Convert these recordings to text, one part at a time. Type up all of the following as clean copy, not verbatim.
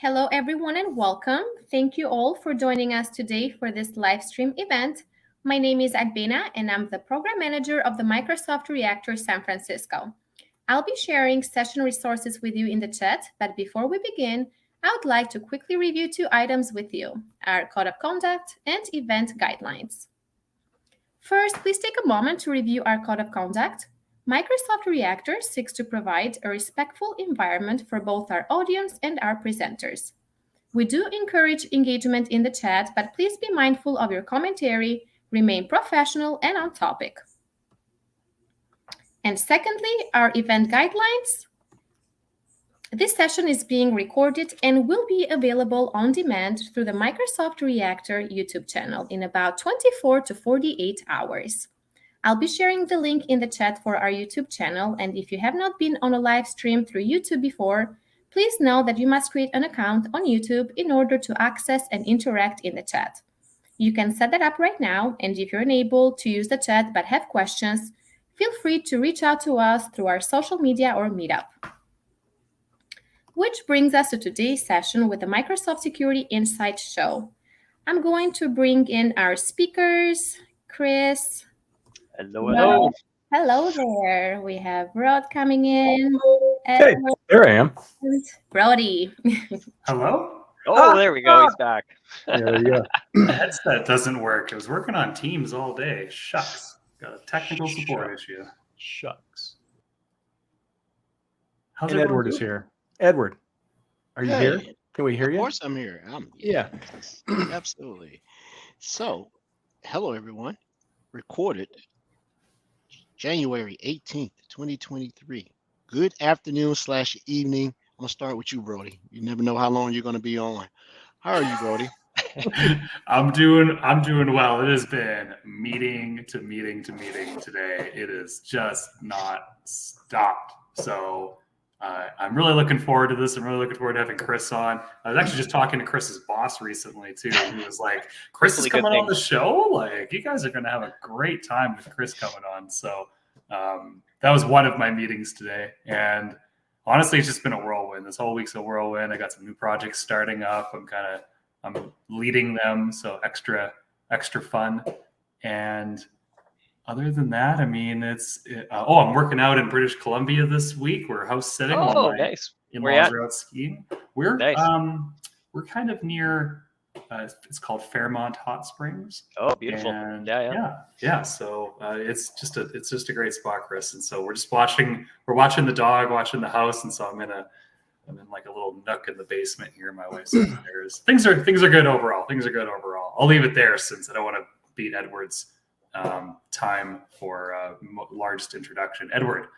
Hello, everyone, and welcome. Thank you all for joining us today for this live stream event. My name is Agbena, and I'm the Program Manager of the Microsoft Reactor San Francisco. I'll be sharing session resources with you in the chat, but before we begin, I would like to quickly review two items with you, our Code of Conduct and Event Guidelines. First, please take a moment to review our Code of Conduct. Microsoft Reactor seeks to provide a respectful environment for both our audience and our presenters. We do encourage engagement in the chat, but please be mindful of your commentary, remain professional and on topic. And secondly, our event guidelines. This session is being recorded and will be available on demand through the Microsoft Reactor YouTube channel in about 24 to 48 hours. I'll be sharing the link in the chat for our YouTube channel, and if you have not been on a live stream through YouTube before, please know that you must create an account on YouTube in order to access and interact in the chat. You can set that up right now, and if you're unable to use the chat but have questions, feel free to reach out to us through our social media or meetup. Which brings us to today's session with the Microsoft Security Insights Show. I'm going to bring in our speakers, Chris. Hello. Hello there. We have Rod coming in. Hey, there I am. Brodie. Hello? Oh, there we go. He's back. There we go. The headset doesn't work. I was working on Teams all day. Shucks. Got a technical support issue. Shucks. How's And Edward is here. Edward, are you here? Can we hear you? Of course I'm here. Yeah. Absolutely. So, hello everyone. Recorded January 18th, 2023. Good afternoon / evening. I'm going to start with you, Brodie. You never know how long you're going to be on. How are you, Brodie? I'm doing well. It has been meeting to meeting to meeting today. It is just not stopped. So I'm really looking forward to this. I'm really looking forward to having Chris on. I was actually just talking to Chris's boss recently too. He was like, Chris is coming on the show. Like, you guys are going to have a great time with Chris coming on. So that was one of my meetings today. And honestly, it's just been a whirlwind. This whole week's a whirlwind. I got some new projects starting up. I'm leading them. So extra fun. And other than that, I mean, I'm working out in British Columbia this week. We're house sitting. Oh, nice. In-laws are out skiing. We're nice. We're kind of near. It's called Fairmont Hot Springs. Oh, beautiful. And yeah. So it's just a great spot, Chris. And so we're just watching. We're watching the dog, watching the house, and so I'm in like a little nook in the basement here in my wife's upstairs. Things are good overall. I'll leave it there since I don't want to beat Edward's time for largest introduction. Edward,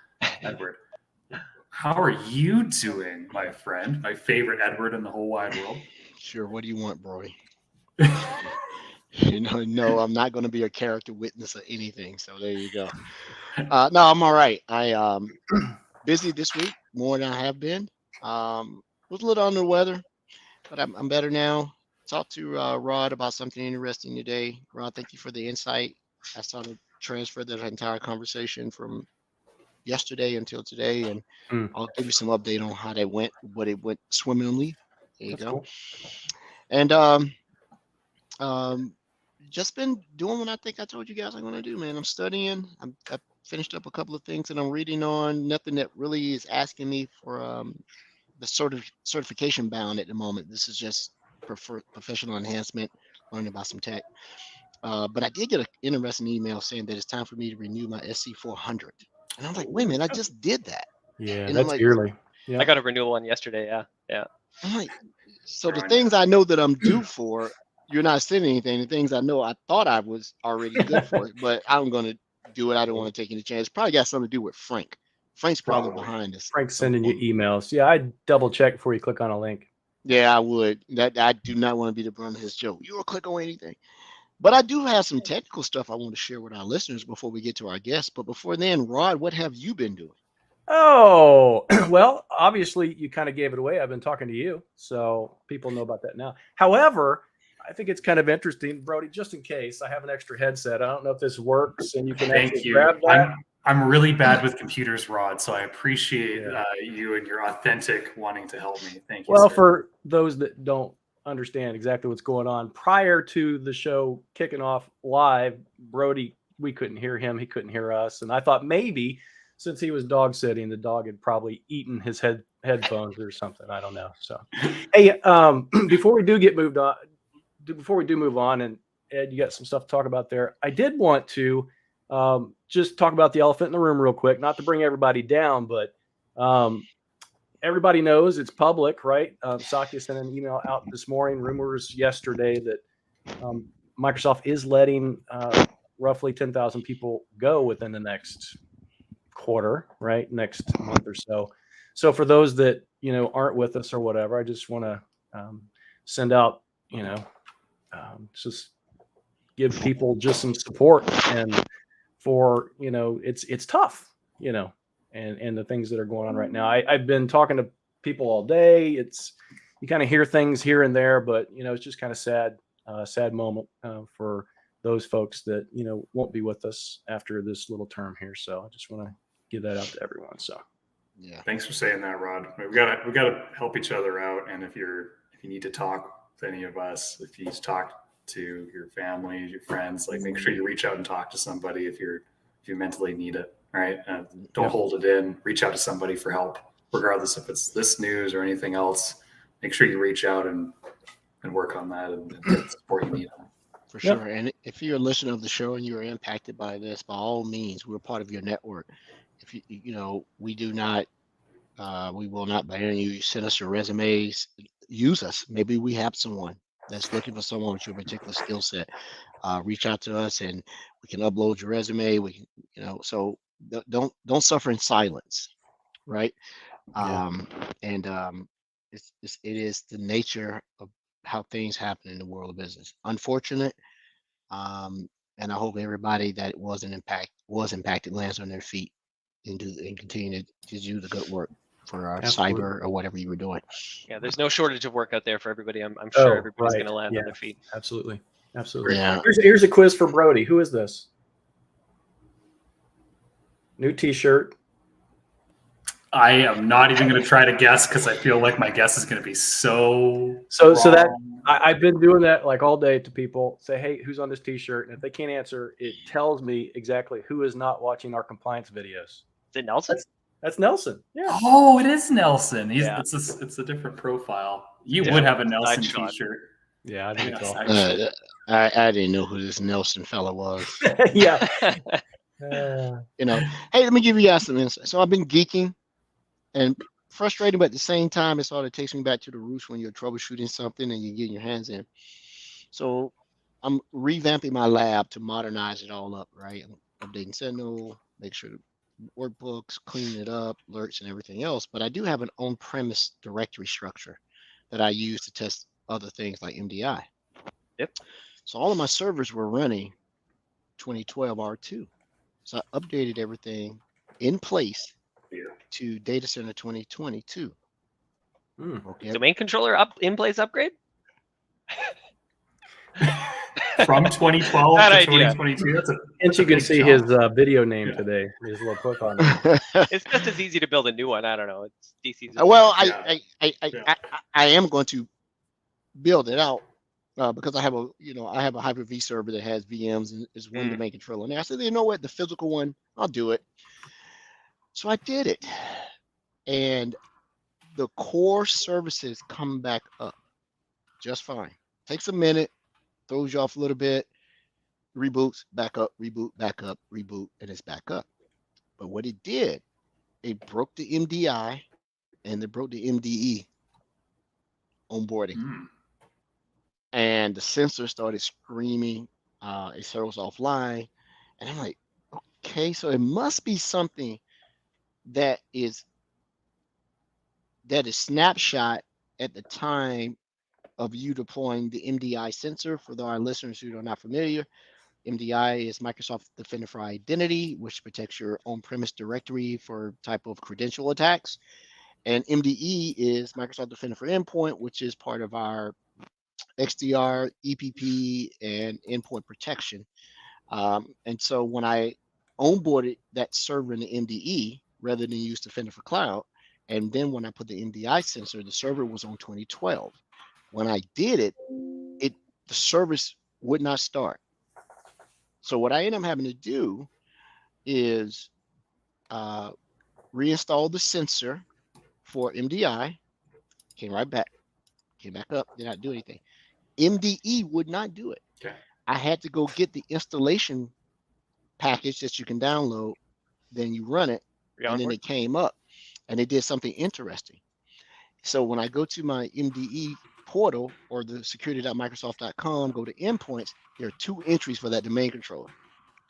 how are you doing, my friend? My favorite Edward in the whole wide world. Sure. What do you want, Brodie? No, I'm not going to be a character witness of anything. So there you go. No, I'm all right. I busy this week, more than I have been. Was a little under the weather, but I'm better now. Talked to Rod about something interesting today. Rod, thank you for the insight. I sort of transferred that entire conversation from yesterday until today, and I'll give you some update on how that went, but it went swimmingly. There you go. Cool. And just been doing what I think I told you guys I'm going to do, man. I'm studying. I finished up a couple of things that I'm reading on. Nothing that really is asking me for the sort of certification bound at the moment. This is just professional enhancement, learning about some tech. But I did get an interesting email saying that it's time for me to renew my SC 400. And I'm like, wait a minute, I just did that. Yeah, and that's like, yearly. Yeah. I got a renewal one yesterday. Yeah. I'm like, so the things I know that I'm due for, you're not sending anything. The things I know I thought I was already good for, but I'm going to do it. I don't want to take any chance. Probably got something to do with Frank. Frank's probably behind this. Frank's sending you emails. Yeah, I'd double check before you click on a link. Yeah, I would. That I do not want to be the brunt of his joke. You will click on anything. But I do have some technical stuff I want to share with our listeners before we get to our guests. But before then, Rod, what have you been doing? Oh, well, obviously you kind of gave it away. I've been talking to you, so people know about that now. However, I think it's kind of interesting, Brodie, just in case I have an extra headset. I don't know if this works and you can actually grab that. I'm really bad with computers, Rod, so I appreciate you and your authentic wanting to help me. Thank you. Well, sir. for those that don't understand exactly what's going on, prior to the show kicking off live, Brodie, we couldn't hear him. He couldn't hear us. And I thought maybe since he was dog sitting, the dog had probably eaten his headphones or something. I don't know. So, hey, before we do move on, and Ed, you got some stuff to talk about there. I did want to just talk about the elephant in the room real quick, not to bring everybody down, but everybody knows it's public, right? Satya sent an email out this morning, rumors yesterday that Microsoft is letting roughly 10,000 people go within the next quarter, right? Next month or so. So for those that, aren't with us or whatever, I just want to send out, just give people just some support, and for, it's tough, and the things that are going on right now. I've been talking to people all day. You kind of hear things here and there, but it's just kind of sad moment for those folks that won't be with us after this little term here. So I just want to give that out to everyone. So Yeah. Thanks for saying that, Rod. We gotta help each other out. And if you need to talk to any of us, if you need to talk to your family, your friends, like make sure you reach out and talk to somebody if you mentally need it. Right? Don't hold it in. Reach out to somebody for help, regardless if it's this news or anything else. Make sure you reach out and work on that and get the support you need. For sure. And if you're a listener of the show and you're impacted by this, by all means, we're part of your network. If we do not, we will not ban you. Send us your resumes. Use us. Maybe we have someone that's looking for someone with your particular skill set. Reach out to us and we can upload your resume. We can, so don't suffer in silence, right? It is the nature of how things happen in the world of business. Unfortunate, and I hope everybody that was impacted lands on their feet and continue to do the good work for our cyber or whatever you were doing. Yeah, there's no shortage of work out there for everybody. I'm sure everybody's going to land on their feet. Absolutely. Yeah. Here's a quiz for Brodie. Who is this? New T-shirt. I am not even going to try to guess because I feel like my guess is going to be so that I've been doing that like all day to people. Say, hey, who's on this T-shirt? And if they can't answer, it tells me exactly who is not watching our compliance videos. Is it Nelson? That's Nelson. Yeah. Oh, it is Nelson. It's a different profile. You would have a Nelson T-shirt. Yeah, I think so. I didn't know who this Nelson fella was. Yeah. Hey, let me give you guys some insight. So I've been geeking and frustrating, but at the same time, it sort of takes me back to the roots when you're troubleshooting something and you're getting your hands in. So I'm revamping my lab to modernize it all up, right? I'm updating Sentinel, make sure the workbooks, cleaning it up, alerts and everything else. But I do have an on-premise directory structure that I use to test other things like MDI. Yep. So all of my servers were running 2012 R2. So I updated everything in place to data center 2022. Okay. Domain controller in place upgrade? From 2012 to 2022. That's and you can see his video name today. His little clip on it. It's just as easy to build a new one. I don't know. It's DC's. Well, I am going to build it out because I have a Hyper-V server that has VMs and is one domain controller. And I said, you know what, the physical one, I'll do it. So I did it, and the core services come back up just fine. Takes a minute, throws you off a little bit, reboots, back up, reboot, back up, reboot, and it's back up. But what it did, it broke the MDI and it broke the MDE onboarding. And the sensor started screaming, it throws offline. And I'm like, okay, so it must be something that is snapshot at the time of you deploying the MDI sensor. For our listeners who are not familiar, MDI is Microsoft Defender for Identity, which protects your on-premise directory for type of credential attacks. And MDE is Microsoft Defender for Endpoint, which is part of our XDR, EPP, and endpoint protection. And so when I onboarded that server in the MDE rather than use Defender for Cloud. And then when I put the MDI sensor, the server was on 2012. When I did it, the service would not start. So what I ended up having to do is reinstall the sensor for MDI. Came back up, did not do anything. MDE would not do it. Okay. I had to go get the installation package that you can download, then you run it, and then it came up, and it did something interesting. So when I go to my MDE portal or the security.microsoft.com, go to endpoints, there are 2 entries for that domain controller.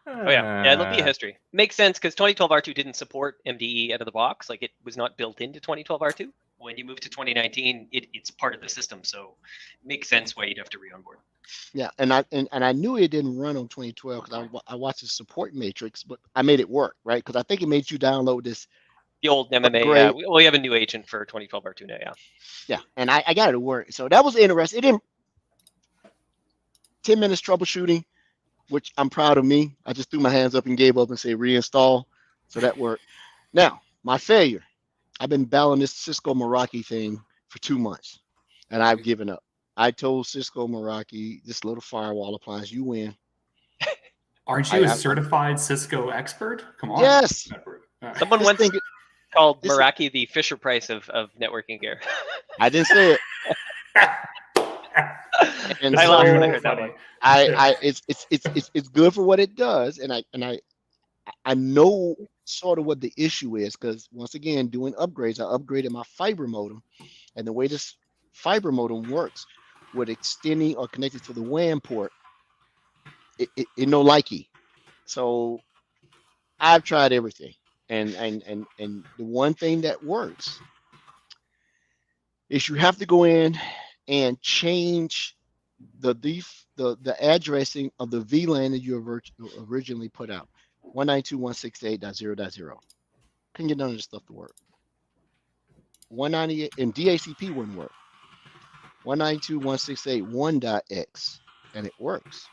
Oh yeah, it'll be a history. Makes sense because 2012 R2 didn't support MDE out of the box. Like, it was not built into 2012 R2. When you move to 2019, it's part of the system, so it makes sense why you'd have to re-onboard. Yeah, and I knew it didn't run on 2012 because I watched the support matrix, but I made it work, right? Because I think it made you download this. The old MMA. We have a new agent for 2012 R2 now. Yeah. Yeah, and I got it to work. So that was interesting. It didn't. 10 minutes troubleshooting, which I'm proud of me. I just threw my hands up and gave up and said reinstall. So that worked. Now, my failure. I've been battling this Cisco Meraki thing for 2 months, and I've given up. I told Cisco Meraki, this little firewall appliance, you win. Aren't you a certified Cisco expert? Come on. Yes. Someone once called Meraki the Fisher Price of networking gear. I didn't say it. And I laughed when I heard that one. It's good for what it does, and I know sort of what the issue is, because once again, doing upgrades, I upgraded my fiber modem, and the way this fiber modem works with extending or connected to the WAN port, it no likey. So I've tried everything, and the one thing that works is you have to go in and change the addressing of the VLAN that you originally put out. 192.168.0.0. Couldn't get none of this stuff to work. 198 and DHCP wouldn't work. 192.168.1.x, and it works.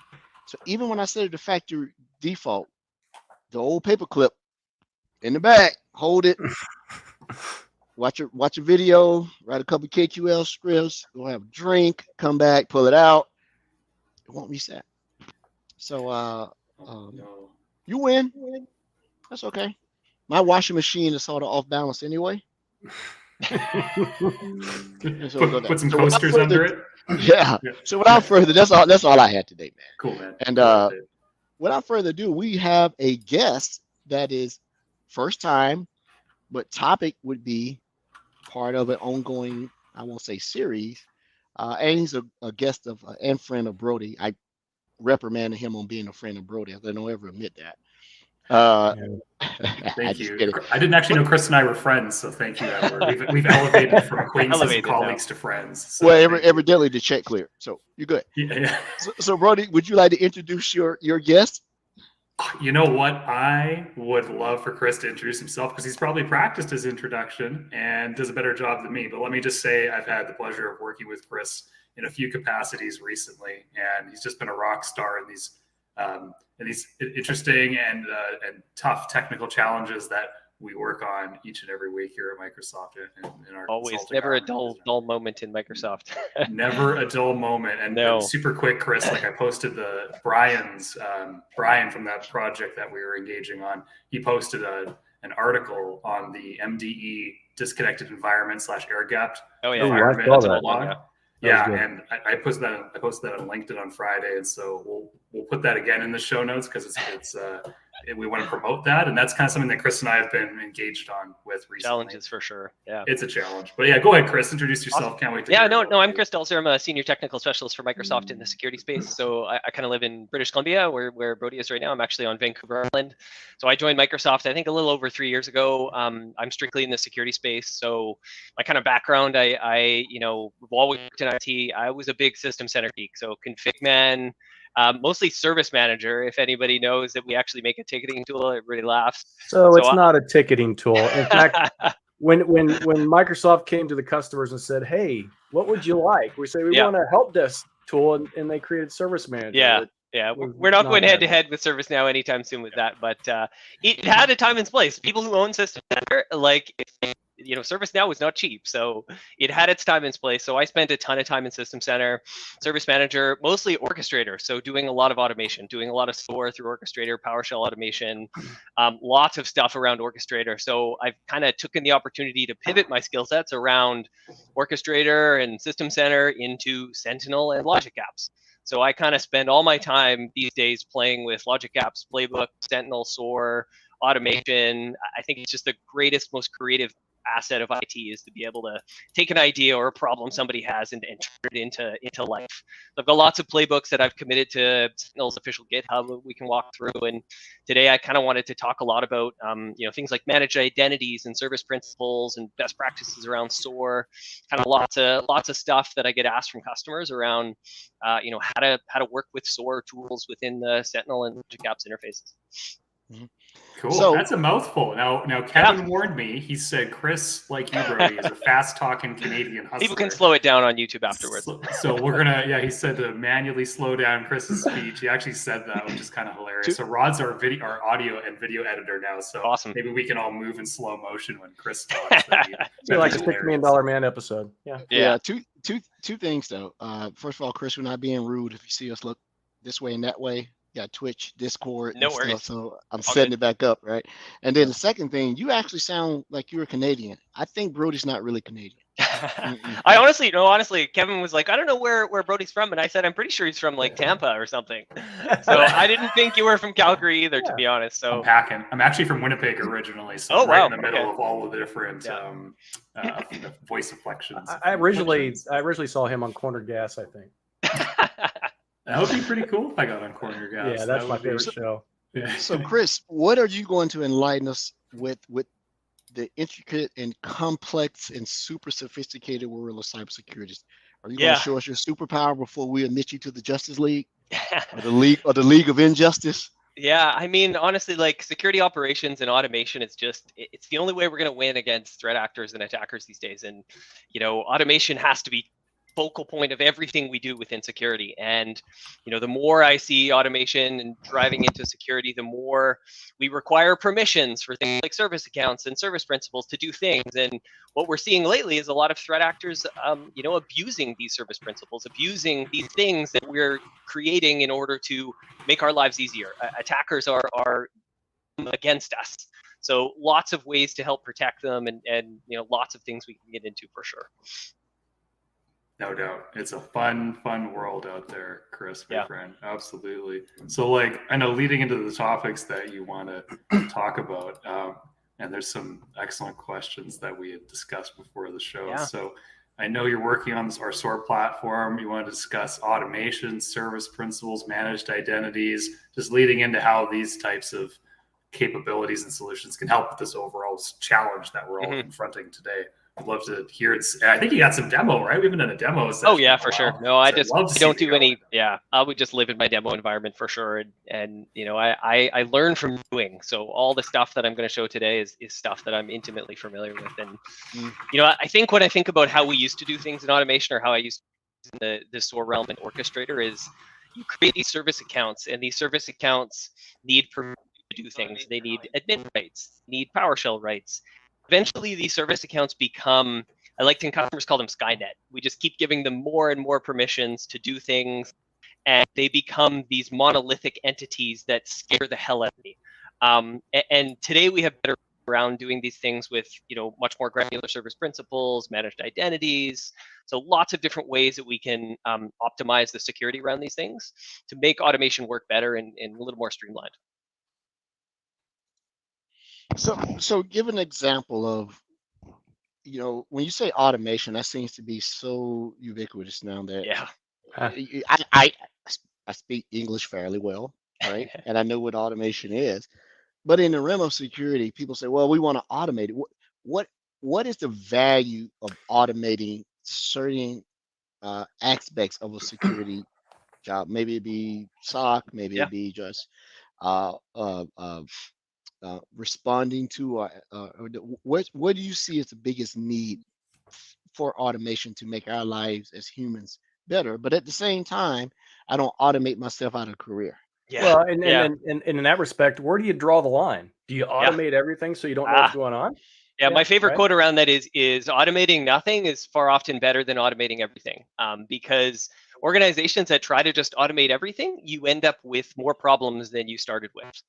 So even when I set it to factory default, the old paperclip in the back, hold it, watch a video, write a couple of KQL scripts, go have a drink, come back, pull it out, it won't reset. So you win. That's okay. My washing machine is sort of off balance anyway. Put some coasters under it. Yeah. So without further, that's all I had today, man. Cool, man. And without further ado, we have a guest that is first time, but topic would be part of an ongoing, I won't say series. And he's a guest of and friend of Brodie. I reprimanded him on being a friend of Brodie. I don't ever admit that. Thank you. I didn't actually know Chris and I were friends, so thank you, Edward. We've elevated from acquaintances and colleagues to friends. So well, evidently the check cleared, so you're good. Yeah. So Brodie, would you like to introduce your guest? You know what? I would love for Chris to introduce himself because he's probably practiced his introduction and does a better job than me. But let me just say I've had the pleasure of working with Chris in a few capacities recently, and he's just been a rock star in these interesting and tough technical challenges that we work on each and every week here at Microsoft. In our always never a dull moment in Microsoft. Never a dull moment. And super quick, Chris, like I posted Brian from that project that we were engaging on. He posted an article on the MDE disconnected environment / air gapped environment. And I posted that on LinkedIn on Friday, and so we'll put that again in the show notes because we want to promote that, and that's kind of something that Chris and I have been engaged on with recently. Challenges for sure. Yeah, it's a challenge. But yeah, go ahead, Chris. Introduce yourself. Awesome. Can't wait to. I'm Chris Delzer. I'm a senior technical specialist for Microsoft in the security space. So I kind of live in British Columbia, where Brodie is right now. I'm actually on Vancouver Island. So I joined Microsoft, I think, a little over 3 years ago. I'm strictly in the security space. So my kind of background, I always worked in IT. I was a big system center geek. So config man. Mostly service manager. If anybody knows that we actually make a ticketing tool, everybody laughs. So it's not a ticketing tool. In fact, when Microsoft came to the customers and said, "Hey, what would you like?" We say we want a help desk tool, and they created Service Manager. Yeah. Yeah, was we're not going that head to good. head with ServiceNow anytime soon with that, but it had a time and place. People who own System Center, like, ServiceNow was not cheap, so it had its time and place. So I spent a ton of time in System Center, Service Manager, mostly Orchestrator, so doing a lot of automation, doing a lot of SOAR through Orchestrator, PowerShell automation, lots of stuff around Orchestrator. So I've kind of taken the opportunity to pivot my skill sets around Orchestrator and System Center into Sentinel and Logic Apps. So I kind of spend all my time these days playing with Logic Apps, Playbook, Sentinel, SOAR, automation. I think it's just the greatest, most creative asset of IT is to be able to take an idea or a problem somebody has and turn it into life. So I've got lots of playbooks that I've committed to Sentinel's official GitHub we can walk through. And today I kind of wanted to talk a lot about things like managed identities and service principles and best practices around SOAR. Kind of lots of stuff that I get asked from customers around how to work with SOAR tools within the Sentinel and Logic Apps interfaces. Cool. So- That's a mouthful. Now Kevin warned me. He said Chris, like you, Brodie, is a fast-talking Canadian hustler. People can slow it down on YouTube afterwards. So we're gonna, he said to manually slow down Chris's speech. He actually said that, which is kind of hilarious. So Rod's our audio and video editor now. So Awesome. maybe we can all move in slow motion when Chris talks. Be like a $6 million man episode. Yeah. Two things though. First of all, Chris, we're not being rude. If you see us look this way and that way, got Twitch, Discord, No and worries. stuff, so I'm setting it back up, right? And then the second thing, you actually sound like you're a Canadian. I think Brodie's not really Canadian. I honestly, Kevin was like, I don't know where Brodie's from, and I said I'm pretty sure he's from like Tampa or something. So I didn't think you were from Calgary either, to be honest. So I'm packing. I'm actually from Winnipeg originally, so right in the middle of all of the different voice inflections. I originally saw him on Corner Gas, I think. That would be pretty cool if I got on Corner Gas. Yeah, that's my favorite show. Yeah. So, Chris, what are you going to enlighten us with the intricate and complex and super sophisticated world of cybersecurity? Are you going to show us your superpower before we admit you to the Justice League or the League of Injustice? Yeah, I mean, honestly, like security operations and automation, it's the only way we're going to win against threat actors and attackers these days. And, automation has to be focal point of everything we do within security. And, the more I see automation and driving into security, the more we require permissions for things like service accounts and service principals to do things. And what we're seeing lately is a lot of threat actors, abusing these service principles, abusing these things that we're creating in order to make our lives easier. Attackers are against us. So lots of ways to help protect them and lots of things we can get into for sure. No doubt. It's a fun world out there, Chris, my friend. Absolutely. So I know leading into the topics that you want to talk about, and there's some excellent questions that we had discussed before the show. Yeah. So I know you're working on our SOAR platform. You want to discuss automation, service principles, managed identities, just leading into how these types of capabilities and solutions can help with this overall challenge that we're all confronting today. I'd love to hear it. I think you got some demo, right? We haven't done a demo session. Oh yeah, for sure. No, I don't do any. Yeah, I would just live in my demo environment for sure. And I learn from doing. So all the stuff that I'm going to show today is stuff that I'm intimately familiar with. And I think when I think about how we used to do things in automation, or how I used to do in the SOAR realm and Orchestrator, is you create these service accounts, and these service accounts need permission to do things. They need admin rights, need PowerShell rights. Eventually, these service accounts become, customers call them Skynet. We just keep giving them more and more permissions to do things, and they become these monolithic entities that scare the hell out of me. And today we have better around doing these things with, much more granular service principles, managed identities. So lots of different ways that we can optimize the security around these things to make automation work better and a little more streamlined. So give an example of, when you say automation, that seems to be so ubiquitous now that I speak English fairly well, right? And I know what automation is, but in the realm of security, people say, well, we want to automate it. What is the value of automating certain aspects of a security job? Maybe it be SOC, maybe it be just responding to what do you see as the biggest need for automation to make our lives as humans better. But at the same time, I don't automate myself out of a career. Yeah. Well, and yeah. in that respect, where do you draw the line? Do you automate everything so you don't know what's going on? Yeah, my favorite right? quote around that is automating nothing is far often better than automating everything. Because organizations that try to just automate everything, you end up with more problems than you started with.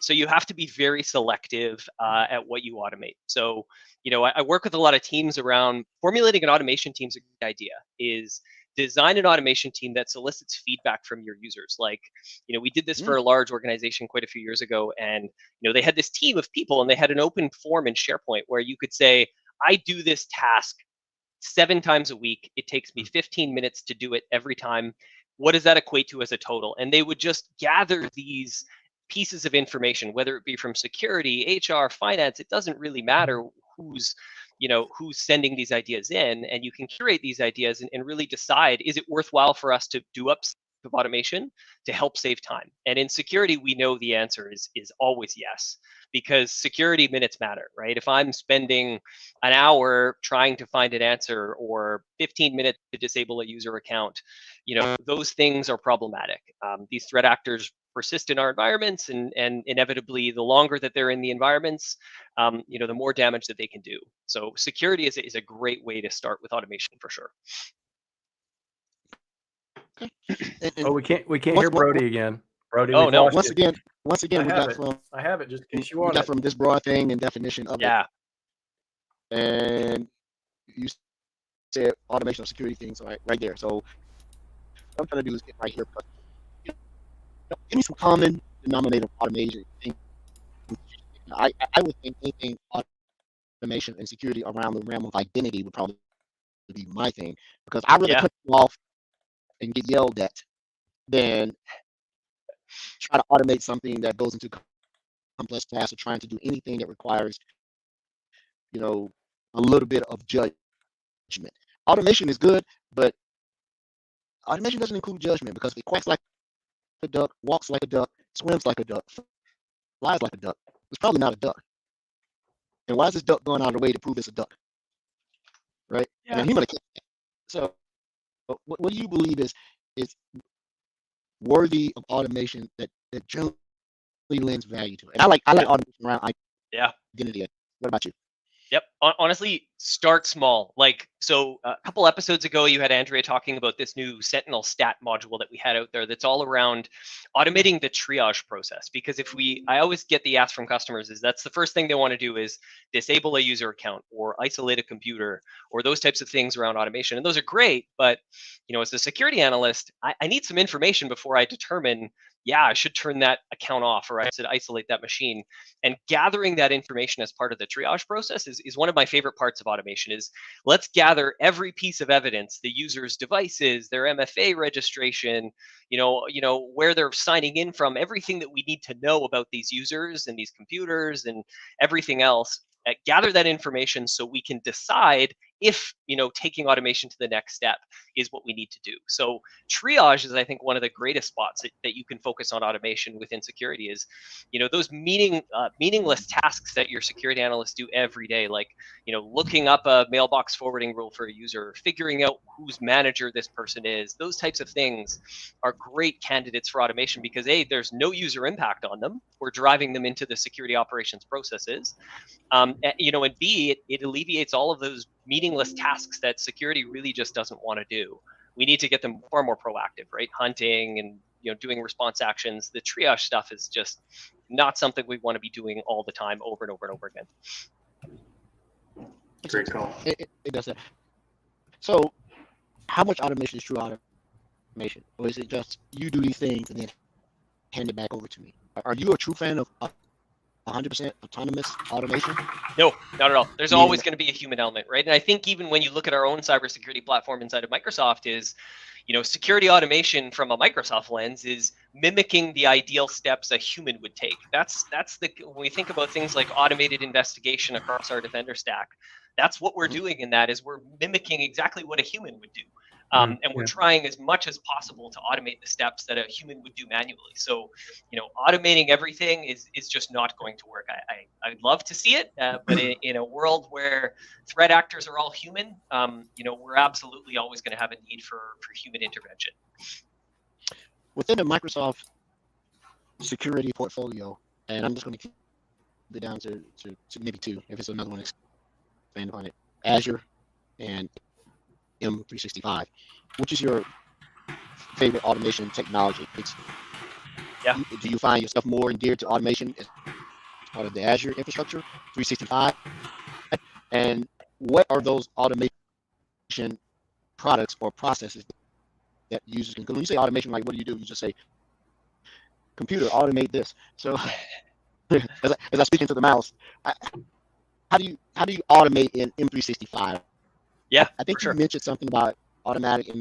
So you have to be very selective at what you automate. So, I work with a lot of teams around formulating an automation team's a good idea is design an automation team that solicits feedback from your users. Like, we did this for a large organization quite a few years ago, and they had this team of people, and they had an open form in SharePoint where you could say, I do this task 7 times a week. It takes me 15 minutes to do it every time. What does that equate to as a total? And they would just gather these pieces of information, whether it be from security, HR, finance. It doesn't really matter who's sending these ideas in, and you can curate these ideas and really decide, is it worthwhile for us to do up of automation to help save time? And in security, we know the answer is always yes, because security minutes matter, right? If I'm spending an hour trying to find an answer or 15 minutes to disable a user account, those things are problematic. These threat actors persist in our environments, and inevitably, the longer that they're in the environments, the more damage that they can do. So security is a great way to start with automation for sure. Oh, we can't hear Brodie again. Brodie, oh no! Once again, I have it just in case you want we got it. from this broad thing and definition of Yeah. it. And you said automation of security things right there. So what I'm trying to do is get right here. Give me some common denominator of automation. I would think anything automation and security around the realm of identity would probably be my thing, because I really cut you off and get yelled at than try to automate something that goes into complex tasks or trying to do anything that requires, a little bit of judgment. Automation is good, but automation doesn't include judgment, because if it quacks like a duck, walks like a duck, swims like a duck, flies like a duck, it's probably not a duck. And why is this duck going out of the way to prove it's a duck? Right? Yeah. And a human can't. So what do you believe is worthy of automation that generally lends value to it? And I like automation around identity. What about you? Yep. Honestly, start small. So a couple episodes ago, you had Andrea talking about this new Sentinel stat module that we had out there that's all around automating the triage process. Because I always get the ask from customers is that's the first thing they want to do is disable a user account or isolate a computer or those types of things around automation. And those are great, but as a security analyst, I need some information before I determine, I should turn that account off, or I should isolate that machine. And gathering that information as part of the triage process is one of my favorite parts of automation. Is let's gather every piece of evidence, the user's devices, their MFA registration, where they're signing in from, everything that we need to know about these users and these computers and everything else. Gather that information so we can decide if taking automation to the next step is what we need to do. So triage is, I think, one of the greatest spots that you can focus on automation within security is, those meaningless tasks that your security analysts do every day, like looking up a mailbox forwarding rule for a user, figuring out whose manager this person is. Those types of things are great candidates for automation because A, there's no user impact on them. We're driving them into the security operations processes. And B, it alleviates all of those meaningless tasks that security really just doesn't want to do. We need to get them far more proactive, right? Hunting and doing response actions. The triage stuff is just not something we want to be doing all the time, over and over and over again. Great call. It does that. So, how much automation is true automation, or is it just you do these things and then hand it back over to me? Are you a true fan of 100% autonomous automation? No, not at all. There's always going to be a human element, right? And I think even when you look at our own cybersecurity platform inside of Microsoft is, security automation from a Microsoft lens is mimicking the ideal steps a human would take. That's when we think about things like automated investigation across our Defender stack, that's what we're doing in that is we're mimicking exactly what a human would do. And we're trying as much as possible to automate the steps that a human would do manually. So, automating everything is just not going to work. I'd love to see it, but in a world where threat actors are all human, we're absolutely always going to have a need for human intervention. Within the Microsoft security portfolio, and I'm just going to keep it down to maybe two, if it's another one, expand upon it, Azure and M365. Which is your favorite automation technology? Do you find yourself more endeared to automation as part of the Azure infrastructure, 365? And what are those automation products or processes that users can? Because when you say automation, like, what do? You just say, computer, automate this. So as I speak into the mouse, how do you automate in M365? Yeah, I think you sure. mentioned something about automatic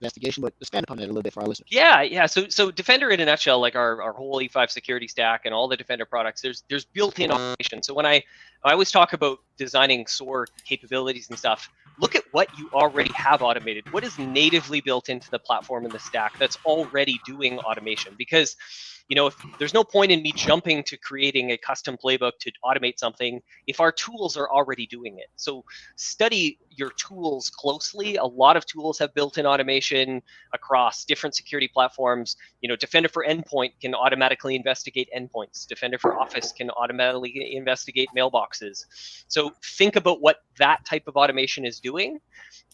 investigation, but expand upon that a little bit for our listeners. Yeah. So Defender, in a nutshell, like our whole E5 security stack and all the Defender products, there's built-in automation. So when I always talk about designing SOAR capabilities and stuff, look at what you already have automated. What is natively built into the platform and the stack that's already doing automation? Because if there's no point in me jumping to creating a custom playbook to automate something if our tools are already doing it. So study your tools closely. A lot of tools have built-in automation across different security platforms. Defender for Endpoint can automatically investigate endpoints. Defender for Office can automatically investigate mailboxes. So think about what that type of automation is doing,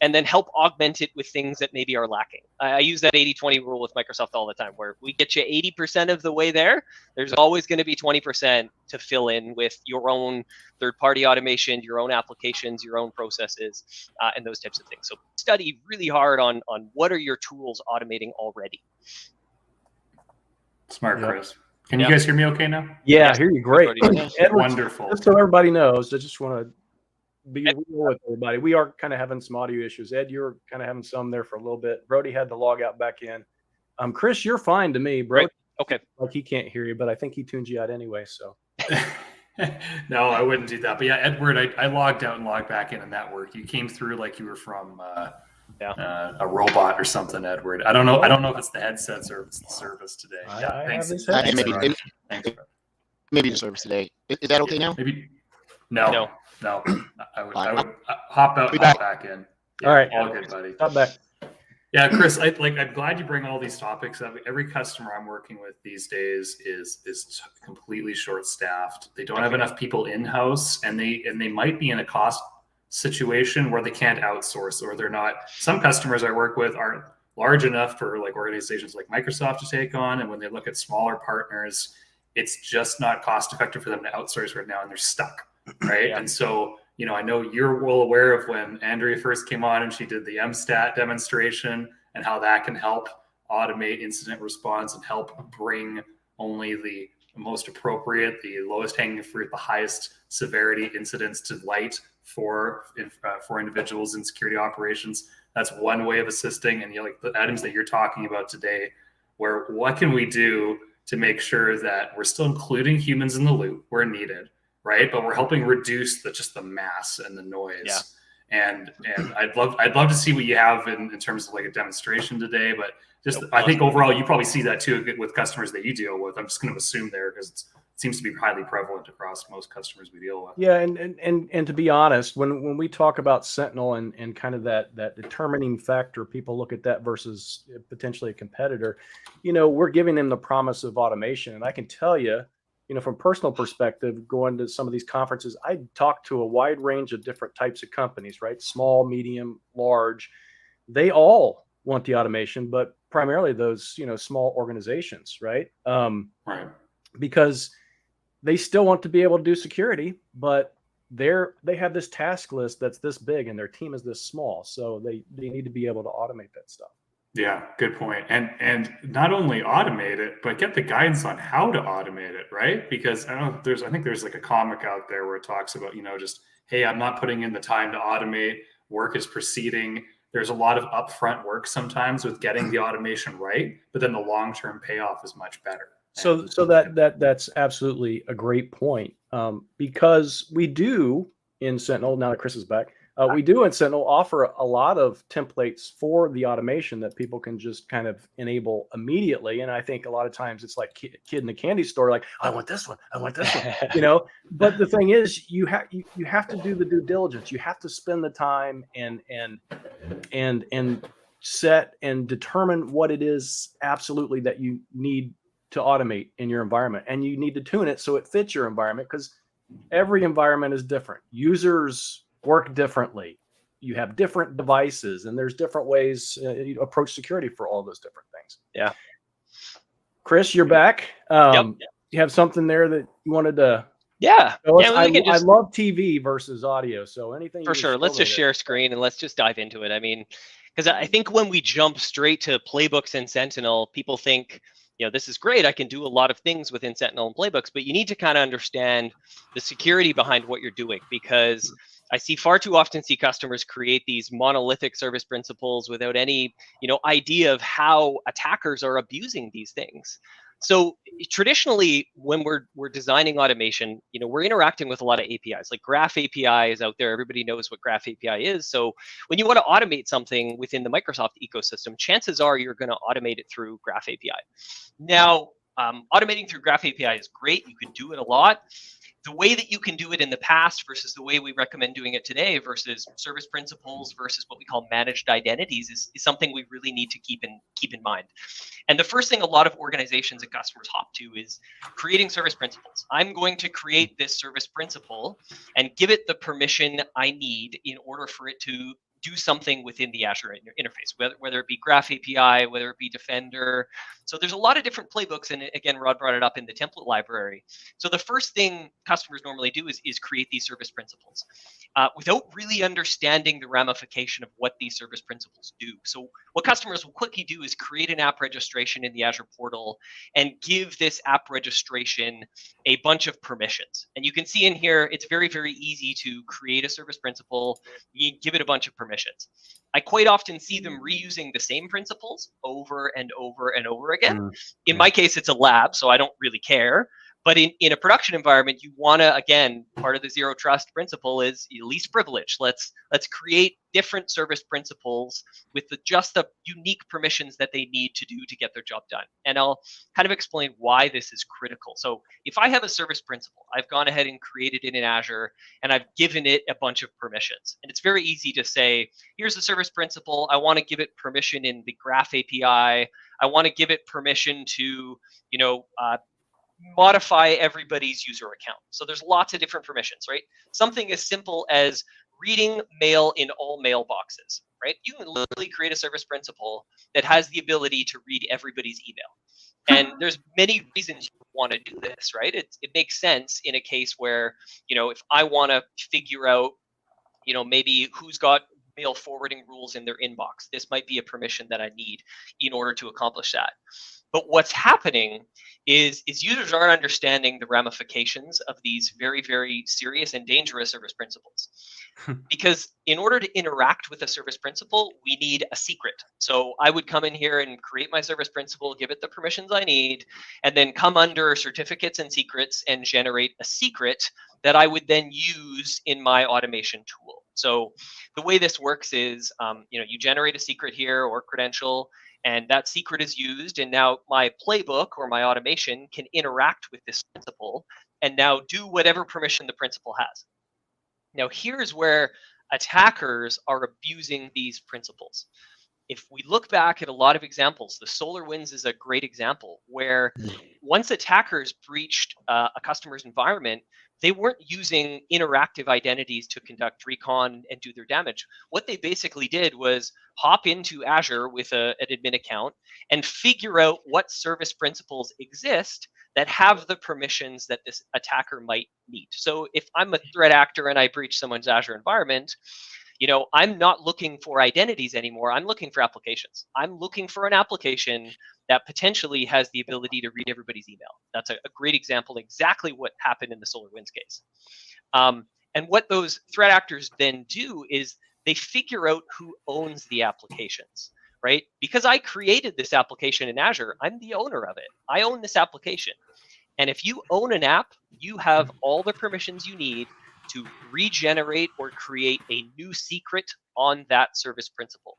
and then help augment it with things that maybe are lacking. I use that 80-20 rule with Microsoft all the time, where we get you 80% of the way there. There's always going to be 20% to fill in with your own third-party automation, your own applications, your own processes, and those types of things. So study really hard on what are your tools automating already. Smart, Chris. Can you guys hear me okay now? Yeah, I hear you great. Edward, wonderful. Just so everybody knows, I just want to be real with everybody. We are kind of having some audio issues. Ed, you're kind of having some there for a little bit. Brodie had to log out back in. Chris, you're fine to me, bro. Right. Okay. Like he can't hear you, but I think he tunes you out anyway. So. No, I wouldn't do that. But yeah, Edward, I logged out and logged back in, and that worked. You came through like you were from a robot or something, Edward. I don't know if it's the headsets or if it's the service today. Thanks. Maybe the service today. Is that okay now? Maybe. No. I would hop out, hop back in. Yeah, all right. All good, buddy. Hop back. Yeah, Chris, I'm glad you bring all these topics up. Every customer I'm working with these days is completely short-staffed. They don't have enough people in-house, and they might be in a cost situation where they can't outsource, or they're not. Some customers I work with aren't large enough for like organizations like Microsoft to take on, and when they look at smaller partners, it's just not cost-effective for them to outsource right now, and they're stuck. Right. And so, I know you're well aware of when Andrea first came on and she did the MSTAT demonstration and how that can help automate incident response and help bring only the most appropriate, the lowest hanging fruit, the highest severity incidents to light for individuals in security operations. That's one way of assisting. And like the items that you're talking about today, where what can we do to make sure that we're still including humans in the loop where needed, right? But we're helping reduce just the mass and the noise. Yeah. And I'd love to see what you have in terms of like a demonstration today. But I think overall you probably see that too with customers that you deal with. I'm just going to assume there because it seems to be highly prevalent across most customers we deal with. Yeah, and to be honest, when we talk about Sentinel and kind of that determining factor, people look at that versus potentially a competitor. We're giving them the promise of automation, and I can tell you. From personal perspective, going to some of these conferences, I talk to a wide range of different types of companies, right? Small, medium, large. They all want the automation, but primarily those, small organizations, right? Right. Because they still want to be able to do security, but they have this task list that's this big and their team is this small. So they need to be able to automate that stuff. Yeah, good point. And not only automate it, but get the guidance on how to automate it, right? Because I think there's like a comic out there where it talks about, just, hey, I'm not putting in the time to automate, work is proceeding. There's a lot of upfront work sometimes with getting the automation right, but then the long-term payoff is much better. So that's absolutely a great point. Because we do in Sentinel, now that Chris is back, We do in Sentinel offer a lot of templates for the automation that people can just kind of enable immediately. And I think a lot of times it's like kid in a candy store, like, I want this one, I want this one, you know. But the thing is, you have to do the due diligence. You have to spend the time and set and determine what it is absolutely that you need to automate in your environment, and you need to tune it so it fits your environment, because every environment is different. Users work differently. You have different devices, and there's different ways you approach security for all those different things. Yeah. Chris, you're back. Yep. You have something there that you wanted to? Yeah. Yeah, we can I love TV versus audio. So anything for sure. Let's just share screen and let's just dive into it. I mean, because I think when we jump straight to playbooks in Sentinel, people think, this is great. I can do a lot of things within Sentinel and playbooks, but you need to kind of understand the security behind what you're doing, because I far too often see customers create these monolithic service principles without any, idea of how attackers are abusing these things. So traditionally, when we're designing automation, we're interacting with a lot of APIs. Like Graph API is out there. Everybody knows what Graph API is. So when you want to automate something within the Microsoft ecosystem, chances are you're going to automate it through Graph API. Now, automating through Graph API is great. You can do it a lot. The way that you can do it in the past versus the way we recommend doing it today versus service principles versus what we call managed identities is something we really need to keep in mind. And the first thing a lot of organizations and customers hop to is creating service principles. I'm going to create this service principle and give it the permission I need in order for it to do something within the Azure interface, whether it be Graph API, whether it be Defender. So there's a lot of different playbooks, and again, Rod brought it up in the template library. So the first thing customers normally do is create these service principles without really understanding the ramification of what these service principles do. So what customers will quickly do is create an app registration in the Azure portal and give this app registration a bunch of permissions. And you can see in here, it's very, very easy to create a service principle. You give it a bunch of permissions. I quite often see them reusing the same principles over and over and over again. In my case, it's a lab, so I don't really care. But in a production environment, you want to, again, part of the zero trust principle is least privilege. Let's create different service principles with just the unique permissions that they need to do to get their job done. And I'll kind of explain why this is critical. So if I have a service principle, I've gone ahead and created it in Azure, and I've given it a bunch of permissions. And it's very easy to say, here's the service principle. I want to give it permission in the Graph API. I want to give it permission to, modify everybody's user account. So there's lots of different permissions, right? Something as simple as reading mail in all mailboxes, right? You can literally create a service principle that has the ability to read everybody's email. And there's many reasons you want to do this, right? It makes sense in a case where, if I want to figure out, maybe who's got mail forwarding rules in their inbox, this might be a permission that I need in order to accomplish that. But what's happening is users aren't understanding the ramifications of these very, very serious and dangerous service principles. Because in order to interact with a service principle, we need a secret. So I would come in here and create my service principle, give it the permissions I need, and then come under certificates and secrets and generate a secret that I would then use in my automation tool. So the way this works is, you generate a secret here or credential, and that secret is used, and now my playbook or my automation can interact with this principle and now do whatever permission the principle has. Now, here's where attackers are abusing these principles. If we look back at a lot of examples, the SolarWinds is a great example where once attackers breached a customer's environment, they weren't using interactive identities to conduct recon and do their damage. What they basically did was hop into Azure with an admin account and figure out what service principles exist that have the permissions that this attacker might need. So if I'm a threat actor and I breach someone's Azure environment, I'm not looking for identities anymore. I'm looking for applications. I'm looking for an application that potentially has the ability to read everybody's email. That's a great example, exactly what happened in the SolarWinds case. And what those threat actors then do is they figure out who owns the applications, right? Because I created this application in Azure, I'm the owner of it. I own this application. And if you own an app, you have all the permissions you need to regenerate or create a new secret on that service principal.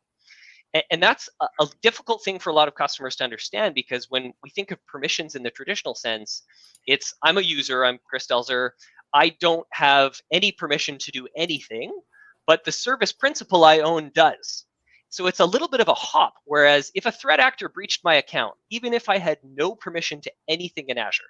And that's a difficult thing for a lot of customers to understand, because when we think of permissions in the traditional sense, it's I'm a user, I'm Chris Delzer, I don't have any permission to do anything, but the service principal I own does. So it's a little bit of a hop, whereas if a threat actor breached my account, even if I had no permission to anything in Azure,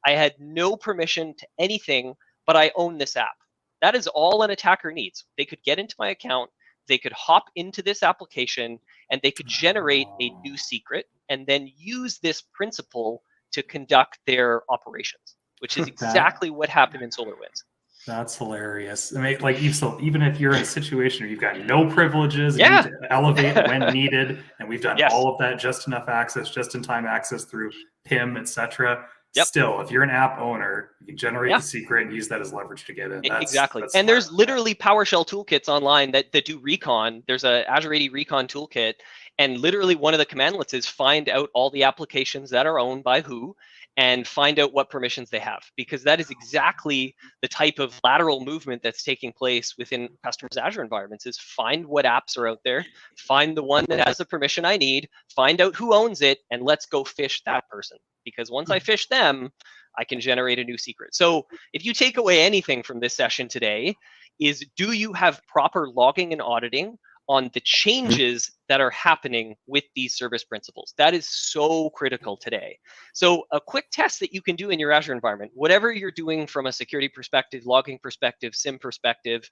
I had no permission to anything, but I own this app. That is all an attacker needs. They could get into my account, they could hop into this application, and they could generate a new secret and then use this principal to conduct their operations, which is exactly what happened in SolarWinds. That's hilarious. I mean, like, so even if you're in a situation where you've got no privileges, Yeah. you need to elevate when needed, and we've done Yes. all of that, just enough access, just in time access through PIM, etc. Yep. Still, if you're an app owner, you can generate Yeah. the secret and use that as leverage to get in. Exactly. That's And there's smart. literally PowerShell toolkits online that do recon. There's a Azure AD recon toolkit, and literally one of the commandlets is find out all the applications that are owned by who and find out what permissions they have, because that is exactly the type of lateral movement that's taking place within customers' Azure environments. Is find what apps are out there, find the one that has the permission I need, find out who owns it, and let's go fish that person. Because once I fish them, I can generate a new secret. So if you take away anything from this session today, is do you have proper logging and auditing on the changes that are happening with these service principals? That is so critical today. So a quick test that you can do in your Azure environment, whatever you're doing from a security perspective, logging perspective, SIM perspective,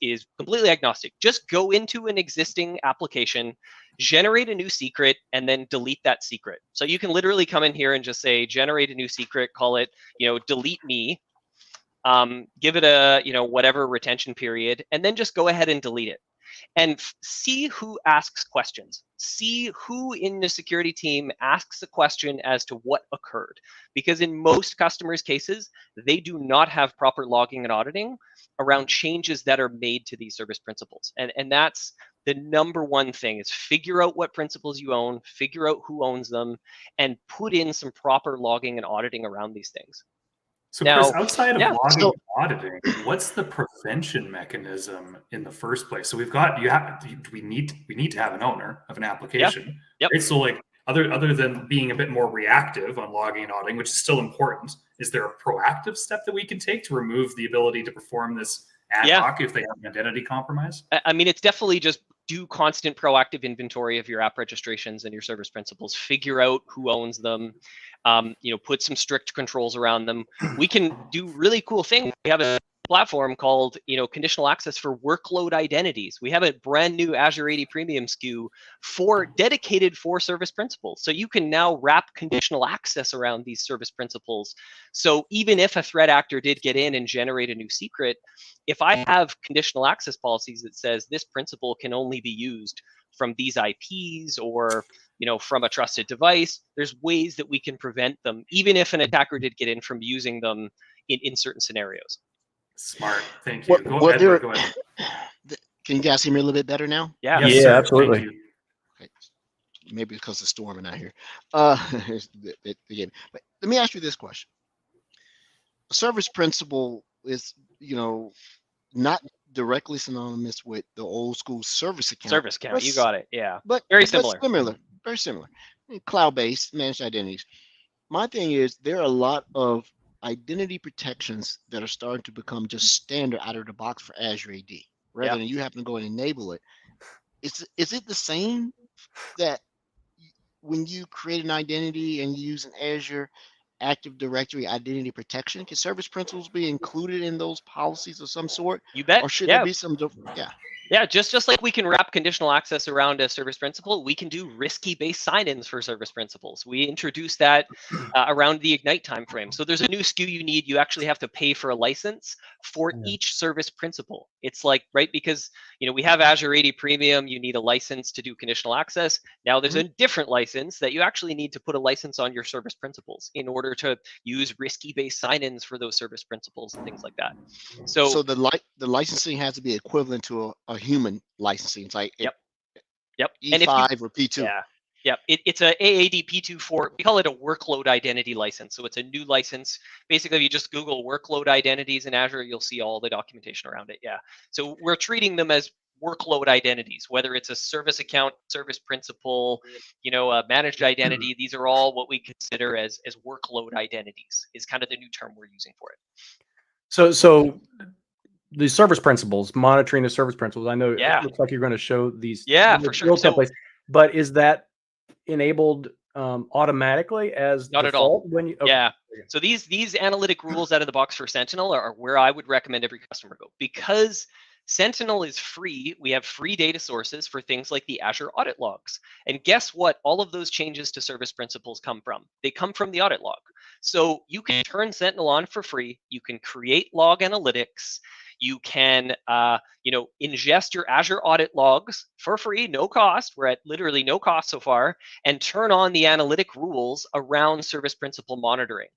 is completely agnostic. Just go into an existing application, generate a new secret, and then delete that secret. So you can literally come in here and just say, generate a new secret, call it, delete me, give it a, whatever retention period, and then just go ahead and delete it. And see who asks questions. See who in the security team asks a question as to what occurred. Because in most customers' cases, they do not have proper logging and auditing around changes that are made to these service principals. And that's the number one thing, is figure out what principles you own, figure out who owns them, and put in some proper logging and auditing around these things. So, Now, Chris, outside of yeah, logging and auditing, what's the prevention mechanism in the first place? So we need to have an owner of an application. Yep. Right? So, like, other than being a bit more reactive on logging and auditing, which is still important, is there a proactive step that we can take to remove the ability to perform this ad hoc if they have an identity compromise? I mean, it's definitely just do constant proactive inventory of your app registrations and your service principals. Figure out who owns them. Put some strict controls around them. We can do really cool things. We have a platform called, conditional access for workload identities. We have a brand new Azure AD Premium SKU dedicated for service principals. So you can now wrap conditional access around these service principals. So even if a threat actor did get in and generate a new secret, if I have conditional access policies that says this principal can only be used from these IPs or from a trusted device, there's ways that we can prevent them, even if an attacker did get in, from using them in certain scenarios. Smart. Thank you. Go ahead. Can you guys hear me a little bit better now? Yeah. Yes, sir. Absolutely. Thank you. Okay. Maybe because it's storming out here. But let me ask you this question. A service principal is, not directly synonymous with the old school service account. Service account, you got it. Yeah. But very similar. Very similar. Cloud-based managed identities. My thing is, there are a lot of identity protections that are starting to become just standard out of the box for Azure AD, rather than you happen to go and enable it. Is it the same that when you create an identity and you use an Azure Active Directory identity protection, can service principals be included in those policies of some sort? You bet. Or should there be some different? Yeah, just like we can wrap conditional access around a service principal, we can do risky-based sign-ins for service principals. We introduced that around the Ignite timeframe. So there's a new SKU you need. You actually have to pay for a license for each service principal. It's like, right, because we have Azure AD Premium. You need a license to do conditional access. Now there's a different license that you actually need to put a license on your service principals in order to use risky-based sign-ins for those service principals and things like that. So the licensing has to be equivalent to a human licensing. It's like Yep. E5 or P2. Yeah, it's a AADP24. We call it a workload identity license. So it's a new license. Basically, if you just Google workload identities in Azure, you'll see all the documentation around it. Yeah. So we're treating them as workload identities, whether it's a service account, service principal, a managed identity. These are all what we consider as workload identities, is kind of the new term we're using for it. So the service principals, monitoring the service principals. I know Yeah. it looks like you're going to show these. Yeah, for sure. So, templates, but is that enabled automatically as not default at all. when you? Okay. Yeah. So these analytic rules out of the box for Sentinel are where I would recommend every customer go, because Sentinel is free. We have free data sources for things like the Azure audit logs. And guess what? All of those changes to service principals come from. They come from the audit log. So you can turn Sentinel on for free. You can create log analytics. You can, ingest your Azure audit logs for free, no cost. We're at literally no cost so far, and turn on the analytic rules around service principal monitoring.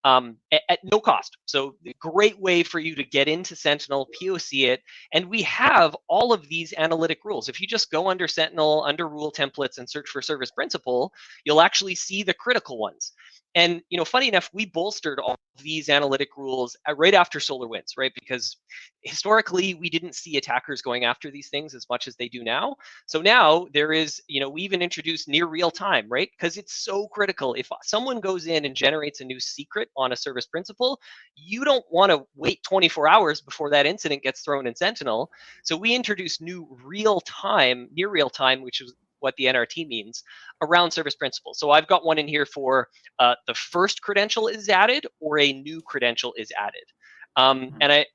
At no cost. So great way for you to get into Sentinel, POC it. And we have all of these analytic rules. If you just go under Sentinel, under rule templates, and search for service principal, you'll actually see the critical ones. And, funny enough, we bolstered all of these analytic rules right after SolarWinds, right? Because historically, we didn't see attackers going after these things as much as they do now. So now there is, we even introduced near real time, right? Because it's so critical. If someone goes in and generates a new secret on a service principal, you don't want to wait 24 hours before that incident gets thrown in Sentinel. So we introduced new real time, near real time, which is what the NRT means, around service principals. So I've got one in here for the first credential is added or a new credential is added. And I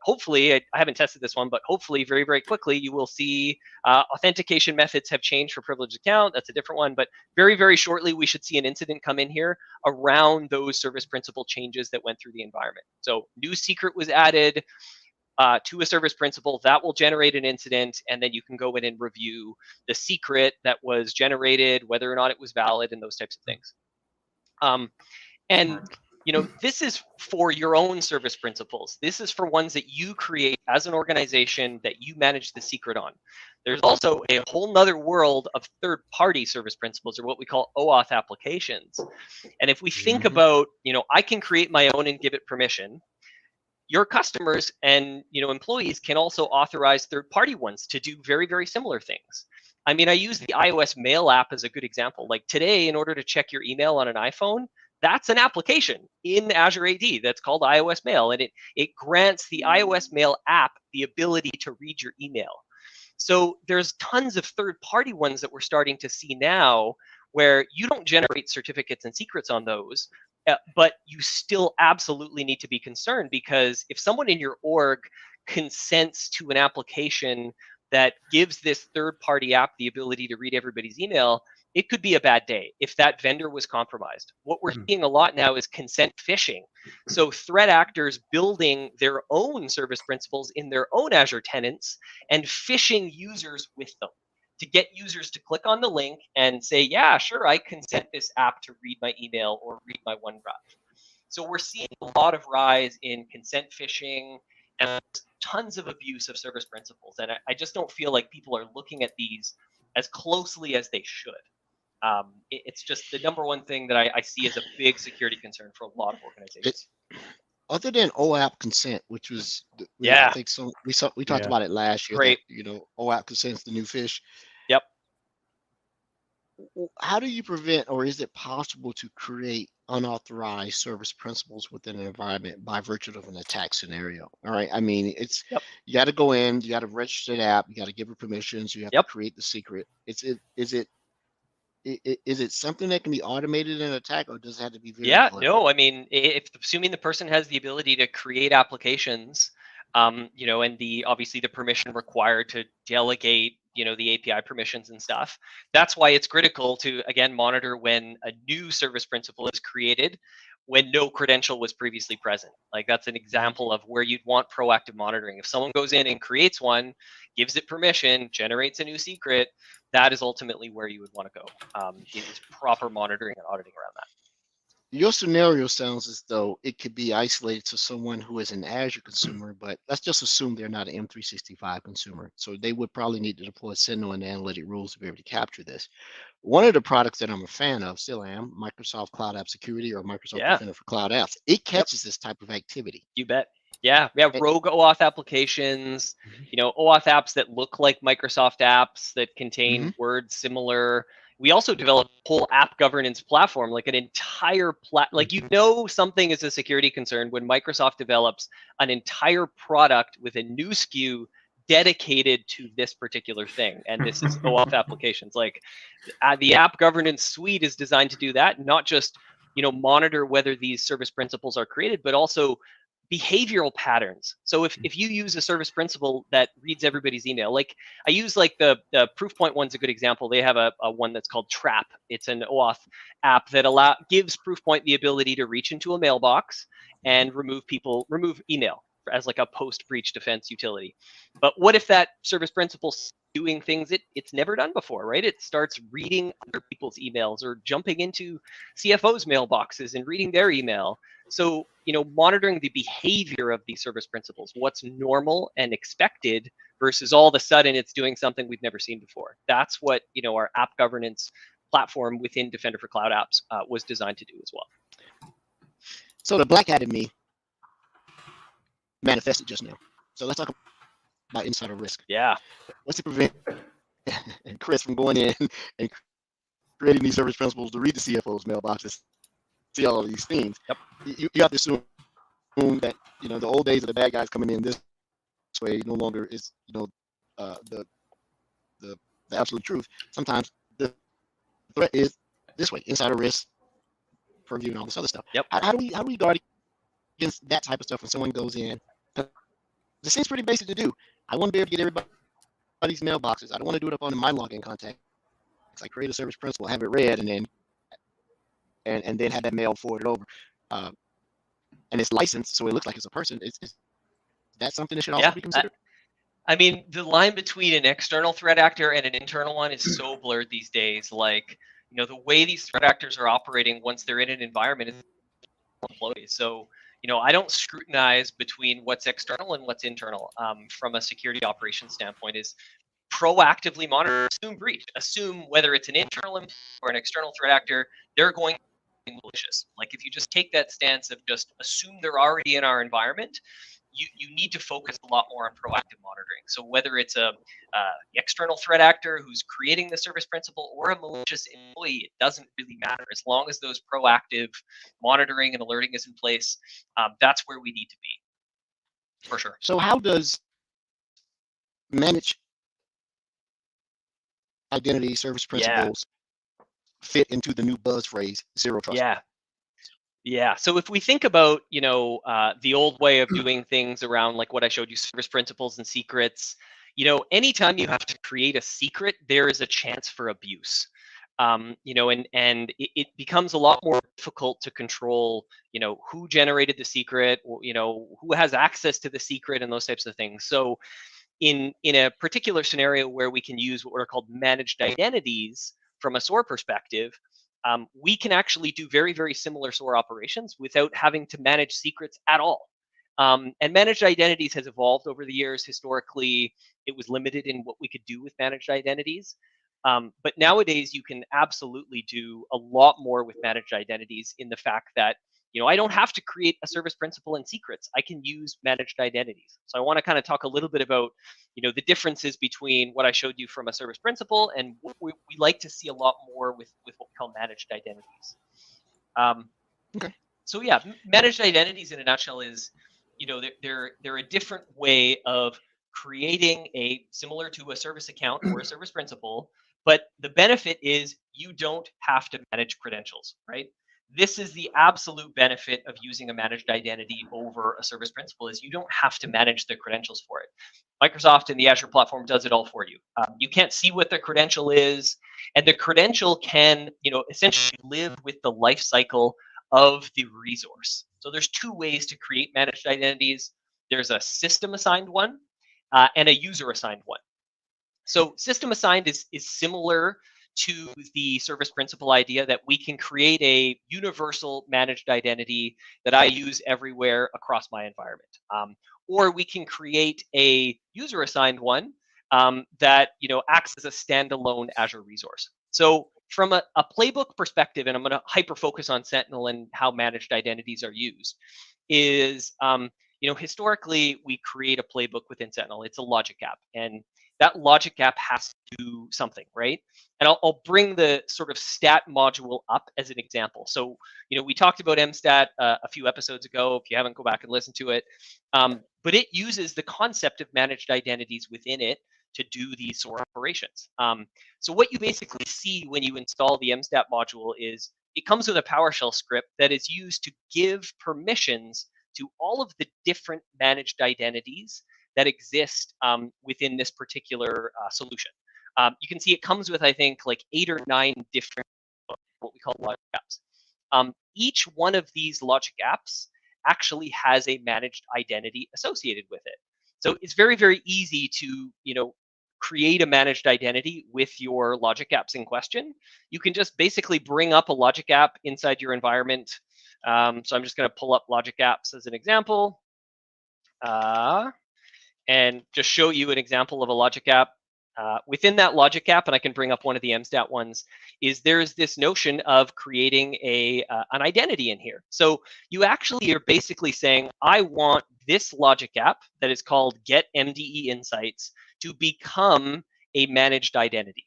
haven't tested this one, but hopefully very, very quickly you will see authentication methods have changed for privileged account. That's a different one, but very, very shortly we should see an incident come in here around those service principal changes that went through the environment. So new secret was added to a service principal, that will generate an incident, and then you can go in and review the secret that was generated, whether or not it was valid, and those types of things. This is for your own service principals. This is for ones that you create as an organization that you manage the secret on. There's also a whole nother world of third-party service principals, or what we call OAuth applications. And if we think about, I can create my own and give it permission. Your customers and employees can also authorize third-party ones to do very, very similar things. I mean, I use the iOS Mail app as a good example. Like today, in order to check your email on an iPhone, that's an application in Azure AD that's called iOS Mail, and it grants the iOS Mail app the ability to read your email. So there's tons of third-party ones that we're starting to see now where you don't generate certificates and secrets on those, but you still absolutely need to be concerned, because if someone in your org consents to an application that gives this third-party app the ability to read everybody's email, it could be a bad day if that vendor was compromised. What we're seeing a lot now is consent phishing. So threat actors building their own service principals in their own Azure tenants and phishing users with them, to get users to click on the link and say, yeah, sure, I consent this app to read my email or read my OneDrive. So we're seeing a lot of rise in consent phishing and tons of abuse of service principals. And I just don't feel like people are looking at these as closely as they should. It's just the number one thing that I see as a big security concern for a lot of organizations. Other than OAuth consent, which was, I think we talked about it last year. Great. That, OAuth consent is the new fish. Yep. How do you prevent, or is it possible to create unauthorized service principals within an environment by virtue of an attack scenario? All right. I mean, you got to go in, you got to register the app, you got to give it permissions, you have to create the secret. Is it something that can be automated in an attack, or does it have to be very deliberate? No, I mean, assuming the person has the ability to create applications, and obviously the permission required to delegate, the API permissions and stuff. That's why it's critical to, again, monitor when a new service principal is created, when no credential was previously present. Like that's an example of where you'd want proactive monitoring. If someone goes in and creates one, gives it permission, generates a new secret, that is ultimately where you would want to go. Is proper monitoring and auditing around that. Your scenario sounds as though it could be isolated to someone who is an Azure consumer, but let's just assume they're not an M365 consumer. So they would probably need to deploy Sentinel and analytic rules to be able to capture this. One of the products that I'm a fan of, still am, Microsoft Cloud App Security or Microsoft Yeah. Defender for Cloud Apps. It catches this type of activity. You bet. Yeah, we have rogue OAuth applications, OAuth apps that look like Microsoft apps that contain words similar. We also develop a whole app governance platform, like an entire something is a security concern when Microsoft develops an entire product with a new SKU dedicated to this particular thing. And this is OAuth applications. Like the app governance suite is designed to do that, not just, monitor whether these service principals are created, but also behavioral patterns. So if you use a service principal that reads everybody's email, like I use like the Proofpoint one's a good example. They have a one that's called Trap. It's an OAuth app that gives Proofpoint the ability to reach into a mailbox and remove email as like a post-breach defense utility. But what if that service principal's doing things it's never done before, right? It starts reading other people's emails or jumping into CFO's mailboxes and reading their email. So, monitoring the behavior of these service principals, what's normal and expected versus all of a sudden it's doing something we've never seen before. That's what, our app governance platform within Defender for Cloud Apps was designed to do as well. So the black hat in me manifested just now. So let's talk about insider risk. Yeah. What's to prevent Chris from going in and creating these service principals to read the CFO's mailboxes, see all of these things? Yep. You have to assume that the old days of the bad guys coming in this way no longer is the absolute truth. Sometimes the threat is this way: insider risk, purview, and all this other stuff. Yep. How do we guard against that type of stuff when someone goes in? It seems pretty basic to do. I want to be able to get everybody's mailboxes. I don't want to do it up on my login contacts. I create a service principal, have it read, and then have that mail forwarded over. And it's licensed, so it looks like it's a person. Is that something that should also be considered? I mean, the line between an external threat actor and an internal one is so blurred these days. Like, the way these threat actors are operating once they're in an environment is employees. So, I don't scrutinize between what's external and what's internal from a security operations standpoint. Is proactively monitor, assume breach, assume whether it's an internal or an external threat actor, they're going to be malicious. Like if you just take that stance of just assume they're already in our environment, you need to focus a lot more on proactive monitoring. So whether it's a external threat actor who's creating the service principal or a malicious employee, it doesn't really matter. As long as those proactive monitoring and alerting is in place, that's where we need to be, for sure. So how does managed identity service principals fit into the new buzz phrase, zero trust? Yeah. So if we think about, the old way of doing things around like what I showed you, service principals and secrets, anytime you have to create a secret, there is a chance for abuse. And it becomes a lot more difficult to control, who generated the secret, or, who has access to the secret and those types of things. So in a particular scenario where we can use what are called managed identities from a SOAR perspective, we can actually do very, very similar SOAR operations without having to manage secrets at all. And managed identities has evolved over the years. Historically, it was limited in what we could do with managed identities. But nowadays, you can absolutely do a lot more with managed identities in the fact that, I don't have to create a service principal and secrets. I can use managed identities. So I want to kind of talk a little bit about, the differences between what I showed you from a service principal and what we like to see a lot more with what we call managed identities. Okay. So yeah, managed identities in a nutshell is, they're a different way of creating similar to a service account or a service principal, but the benefit is you don't have to manage credentials, right? This is the absolute benefit of using a managed identity over a service principal is you don't have to manage the credentials for it. Microsoft and the Azure platform does it all for you. You can't see what the credential is, and the credential can, essentially live with the life cycle of the resource. So there's two ways to create managed identities. There's a system assigned one and a user assigned one. So system assigned is similar to the service principal idea that we can create a universal managed identity that I use everywhere across my environment. Or we can create a user assigned one that acts as a standalone Azure resource. So from a playbook perspective, and I'm going to hyper focus on Sentinel and how managed identities are used, is historically we create a playbook within Sentinel. It's a logic app, and that logic app has to do something, right? And I'll bring the sort of stat module up as an example. So we talked about MStat a few episodes ago. If you haven't, go back and listen to it. But it uses the concept of managed identities within it to do these SOAR operations. So what you basically see when you install the MStat module is it comes with a PowerShell script that is used to give permissions to all of the different managed identities that exist within this particular solution. You can see it comes with, I think, like 8 or 9 different what we call logic apps. Each one of these logic apps actually has a managed identity associated with it. So it's very, very easy to create a managed identity with your logic apps in question. You can just basically bring up a logic app inside your environment. So I'm just going to pull up logic apps as an example. And just show you an example of a logic app. Within that logic app, and I can bring up one of the MStat ones, is there's this notion of creating an identity in here. So you actually are basically saying, I want this logic app that is called Get MDE Insights to become a managed identity.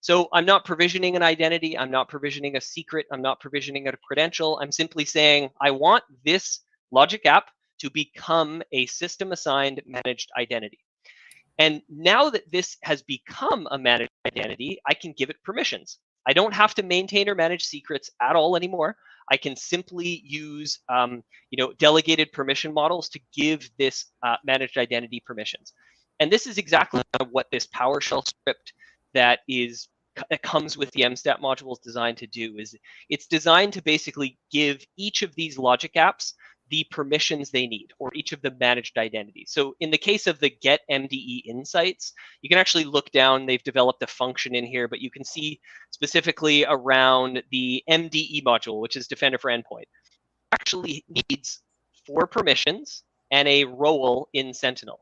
So I'm not provisioning an identity, I'm not provisioning a secret, I'm not provisioning a credential. I'm simply saying, I want this logic app to become a system-assigned managed identity. And now that this has become a managed identity, I can give it permissions. I don't have to maintain or manage secrets at all anymore. I can simply use delegated permission models to give this managed identity permissions. And this is exactly what this PowerShell script that comes with the MStat module is designed to do. Is it's designed to basically give each of these logic apps the permissions they need, or each of the managed identities. So in the case of the Get MDE Insights, you can actually look down, they've developed a function in here, but you can see specifically around the MDE module, which is Defender for Endpoint, actually needs 4 permissions and a role in Sentinel.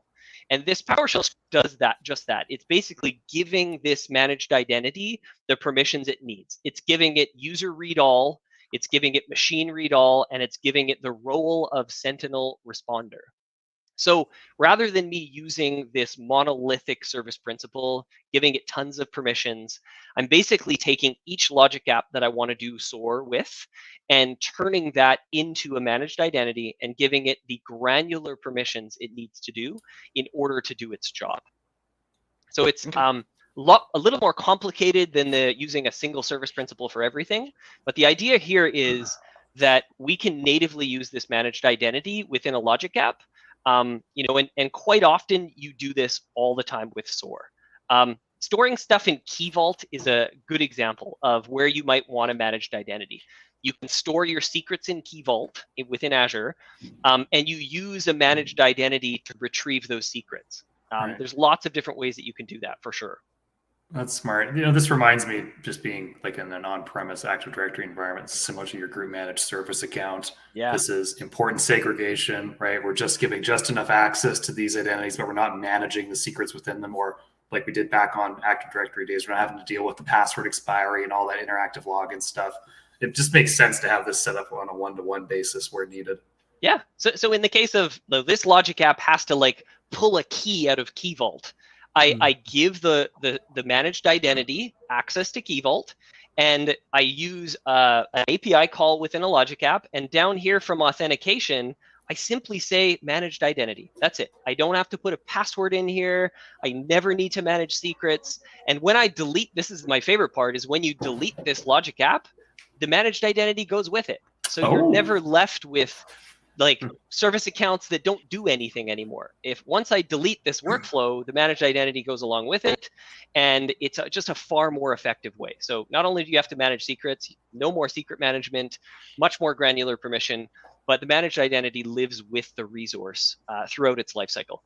And this PowerShell does just that. It's basically giving this managed identity the permissions it needs. It's giving it user read all, it's giving it machine read all, and it's giving it the role of Sentinel responder. So rather than me using this monolithic service principal, giving it tons of permissions, I'm basically taking each logic app that I want to do SOAR with and turning that into a managed identity and giving it the granular permissions it needs to do in order to do its job. So it's a little more complicated than using a single service principal for everything. But the idea here is that we can natively use this managed identity within a logic app. And quite often you do this all the time with SOAR. Storing stuff in Key Vault is a good example of where you might want a managed identity. You can store your secrets in Key Vault within Azure, and you use a managed identity to retrieve those secrets. Right. There's lots of different ways that you can do that for sure. That's smart. This reminds me, just being like in an on-premise Active Directory environment, similar to your group managed service account. Yeah. This is important segregation, right? We're just giving just enough access to these identities, but we're not managing the secrets within them, or like we did back on Active Directory days, we're not having to deal with the password expiry and all that interactive login stuff. It just makes sense to have this set up on a one-to-one basis where needed. Yeah. So in the case of this logic app has to pull a key out of Key Vault. I give the managed identity access to Key Vault, and I use an API call within a logic app. And down here from authentication, I simply say managed identity. That's it. I don't have to put a password in here. I never need to manage secrets. And when I delete, this is my favorite part, is when you delete this logic app, the managed identity goes with it. So you're never left with service accounts that don't do anything anymore. Once I delete this workflow, the managed identity goes along with it, and it's just a far more effective way. So not only do you have to manage secrets, no more secret management, much more granular permission, but the managed identity lives with the resource throughout its lifecycle.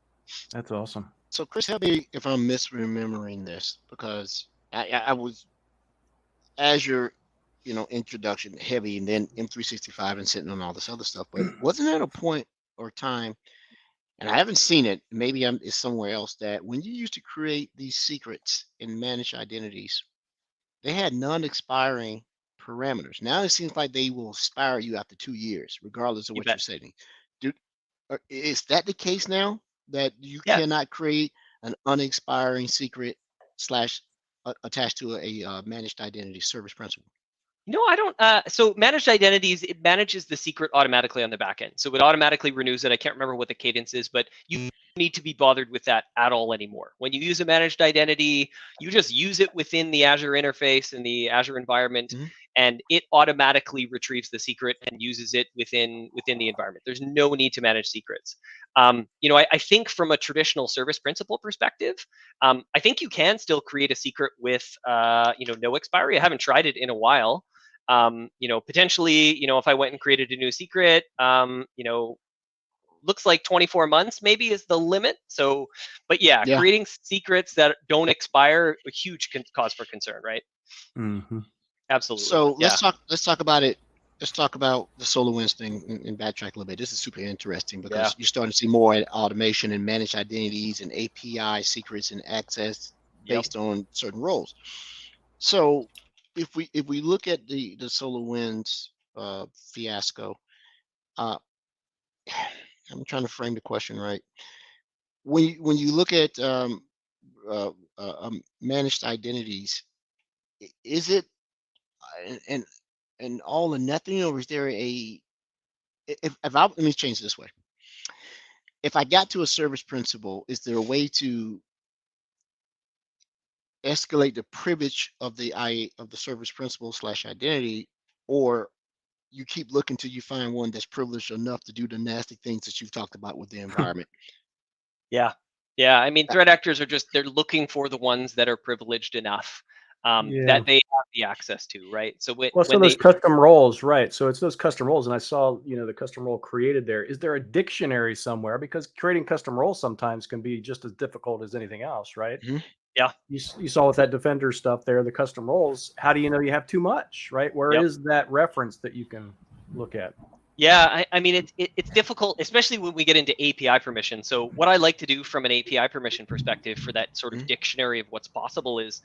That's awesome. So Chris, help me if I'm misremembering this, because I was Azure, introduction heavy, and then M365 and Sentinel and all this other stuff. But wasn't there a point or time, and I haven't seen it, maybe it's somewhere else, that when you used to create these secrets and manage identities, they had non-expiring parameters. Now it seems like they will expire you after 2 years, regardless of You what bet. you're setting. Is that the case now, that you Yeah. cannot create an unexpiring secret slash attached to a managed identity service principal? No, I don't. So managed identities, it manages the secret automatically on the back end. So it automatically renews it. I can't remember what the cadence is, but you don't need to be bothered with that at all anymore. When you use a managed identity, you just use it within the Azure interface and the Azure environment, and it automatically retrieves the secret and uses it within the environment. There's no need to manage secrets. I think from a traditional service principal perspective, I think you can still create a secret with no expiry. I haven't tried it in a while. Potentially, if I went and created a new secret, looks like 24 months maybe is the limit. So, but yeah, creating secrets that don't expire, a huge cause for concern, right? Mm-hmm. Absolutely. So let's talk about it. Let's talk about the SolarWinds thing and backtrack a little bit. This is super interesting because you're starting to see more automation and managed identities and API secrets and access based on certain roles. So if we look at the SolarWinds fiasco, I'm trying to frame the question right. When you look at managed identities, is it and all or nothing, or is there let me change it this way. If I got to a service principal, is there a way to escalate the privilege of the service principal / identity, or you keep looking till you find one that's privileged enough to do the nasty things that you've talked about with the environment? Yeah. I mean, threat actors they're looking for the ones that are privileged enough that they have the access to, right? So those custom roles, right? So it's those custom roles, and I saw the custom role created there. Is there a dictionary somewhere? Because creating custom roles sometimes can be just as difficult as anything else, right? Mm-hmm. Yeah. You saw with that Defender stuff there, the custom roles. How do you know you have too much, right? Where is that reference that you can look at? Yeah, I mean, it's difficult, especially when we get into API permission. So what I like to do from an API permission perspective for that sort of dictionary of what's possible is,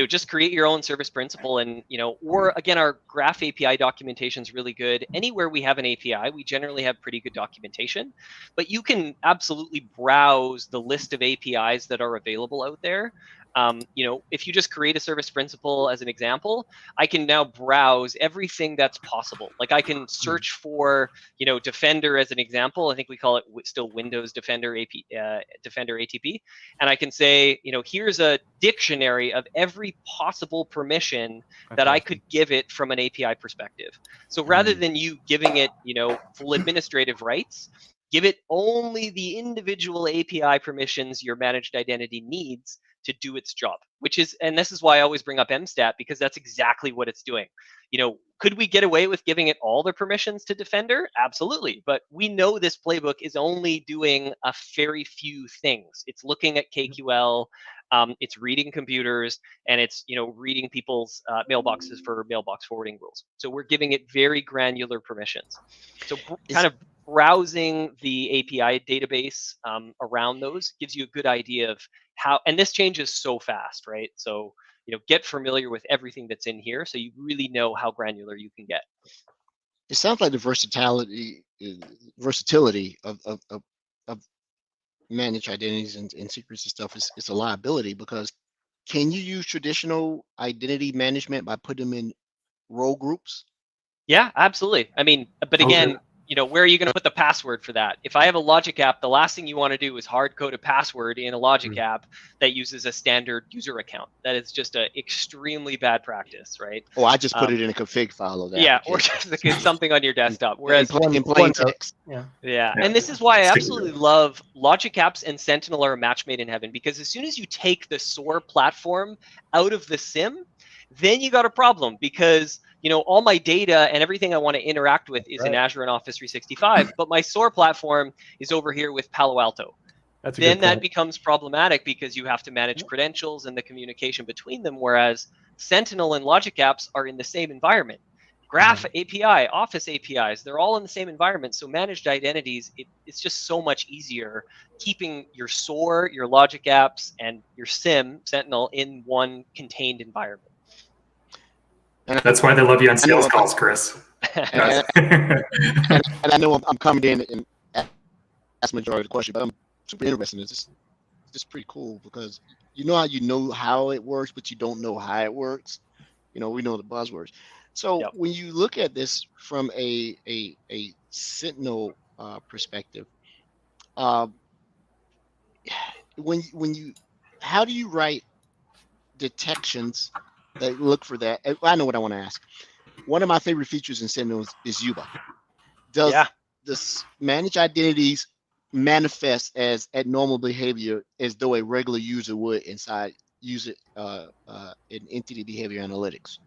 just create your own service principal and, or again, our Graph API documentation is really good. Anywhere we have an API, we generally have pretty good documentation, but you can absolutely browse the list of APIs that are available out there. If you just create a service principal as an example, I can now browse everything that's possible. Like I can search for, Defender as an example. I think we call it still Windows Defender Defender ATP. And I can say, here's a dictionary of every possible permission that I could give it from an API perspective. So rather than you giving it, full administrative rights, give it only the individual API permissions your managed identity needs to do its job, and this is why I always bring up MStat, because that's exactly what it's doing. Could we get away with giving it all the permissions to Defender? Absolutely. But we know this playbook is only doing a very few things. It's looking at KQL, it's reading computers, and it's, reading people's mailboxes for mailbox forwarding rules. So we're giving it very granular permissions. So kind of browsing the API database around those gives you a good idea of how, and this changes so fast, right? So, get familiar with everything that's in here so you really know how granular you can get. It sounds like the versatility of managed identities and secrets and stuff is a liability, because can you use traditional identity management by putting them in role groups? Yeah, absolutely. I mean, but again, where are you going to put the password for that? If I have a logic app, the last thing you want to do is hard code a password in a logic app that uses a standard user account. That is just an extremely bad practice, right? Or I just put it in a config file of that. Yeah, or just something on your desktop. Whereas in plain text. Yeah. And this is why I absolutely love logic apps, and Sentinel are a match made in heaven, because as soon as you take the SOAR platform out of the SIM, then you got a problem, because all my data and everything I want to interact with is in Azure and Office 365, but my SOAR platform is over here with Palo Alto. That's a then good that point. becomes problematic because you have to manage credentials and the communication between them, whereas Sentinel and Logic Apps are in the same environment. Graph API, Office APIs, they're all in the same environment. So managed identities, it's just so much easier keeping your SOAR, your Logic Apps, and your SIM, Sentinel, in one contained environment. That's why they love you on sales calls, Chris. And I know I'm coming in and that's the majority of the question, but I'm super interested in this. It's pretty cool because you know how it works, but you don't know how it works. We know the buzzwords. So Yep. when you look at this from a Sentinel perspective, how do you write detections that look for that? I know what I want to ask. One of my favorite features in Sentinel is Yuba. Does this managed identities manifest as abnormal behavior as though a regular user would inside user in entity behavior analytics?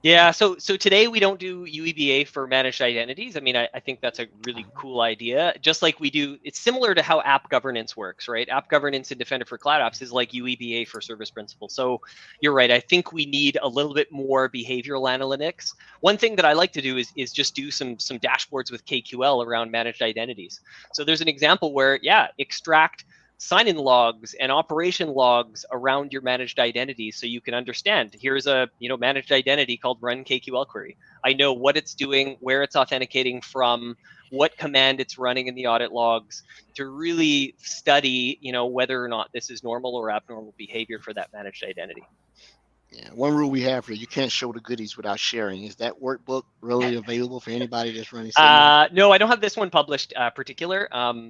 Yeah, so today we don't do UEBA for managed identities. I mean, I think that's a really cool idea. Just like we do, it's similar to how app governance works, right? App governance in Defender for Cloud Apps is like UEBA for service principal. So you're right. I think we need a little bit more behavioral analytics. One thing that I like to do is just do some dashboards with KQL around managed identities. So there's an example where, extract sign-in logs and operation logs around your managed identities so you can understand, here's a managed identity called run KQL query. I know what it's doing, where it's authenticating from, what command it's running in the audit logs to really study, whether or not this is normal or abnormal behavior for that managed identity. Yeah, one rule we have here, you can't show the goodies without sharing. Is that workbook really available for anybody that's running Sentinel? No, I don't have this one published particular,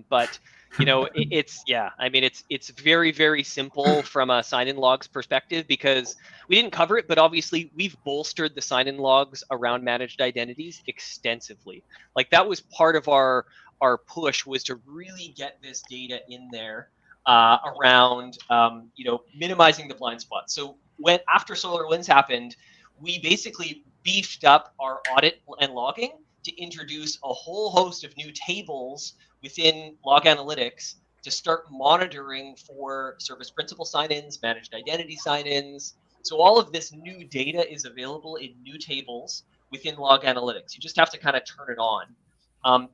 but it's very, very simple from a sign-in logs perspective because we didn't cover it, but obviously we've bolstered the sign-in logs around managed identities extensively. Like that was part of our push, was to really get this data in there around minimizing the blind spots. So after SolarWinds happened, we basically beefed up our audit and logging to introduce a whole host of new tables within log analytics to start monitoring for service principal sign-ins, managed identity sign-ins. So all of this new data is available in new tables within log analytics. You just have to kind of turn it on.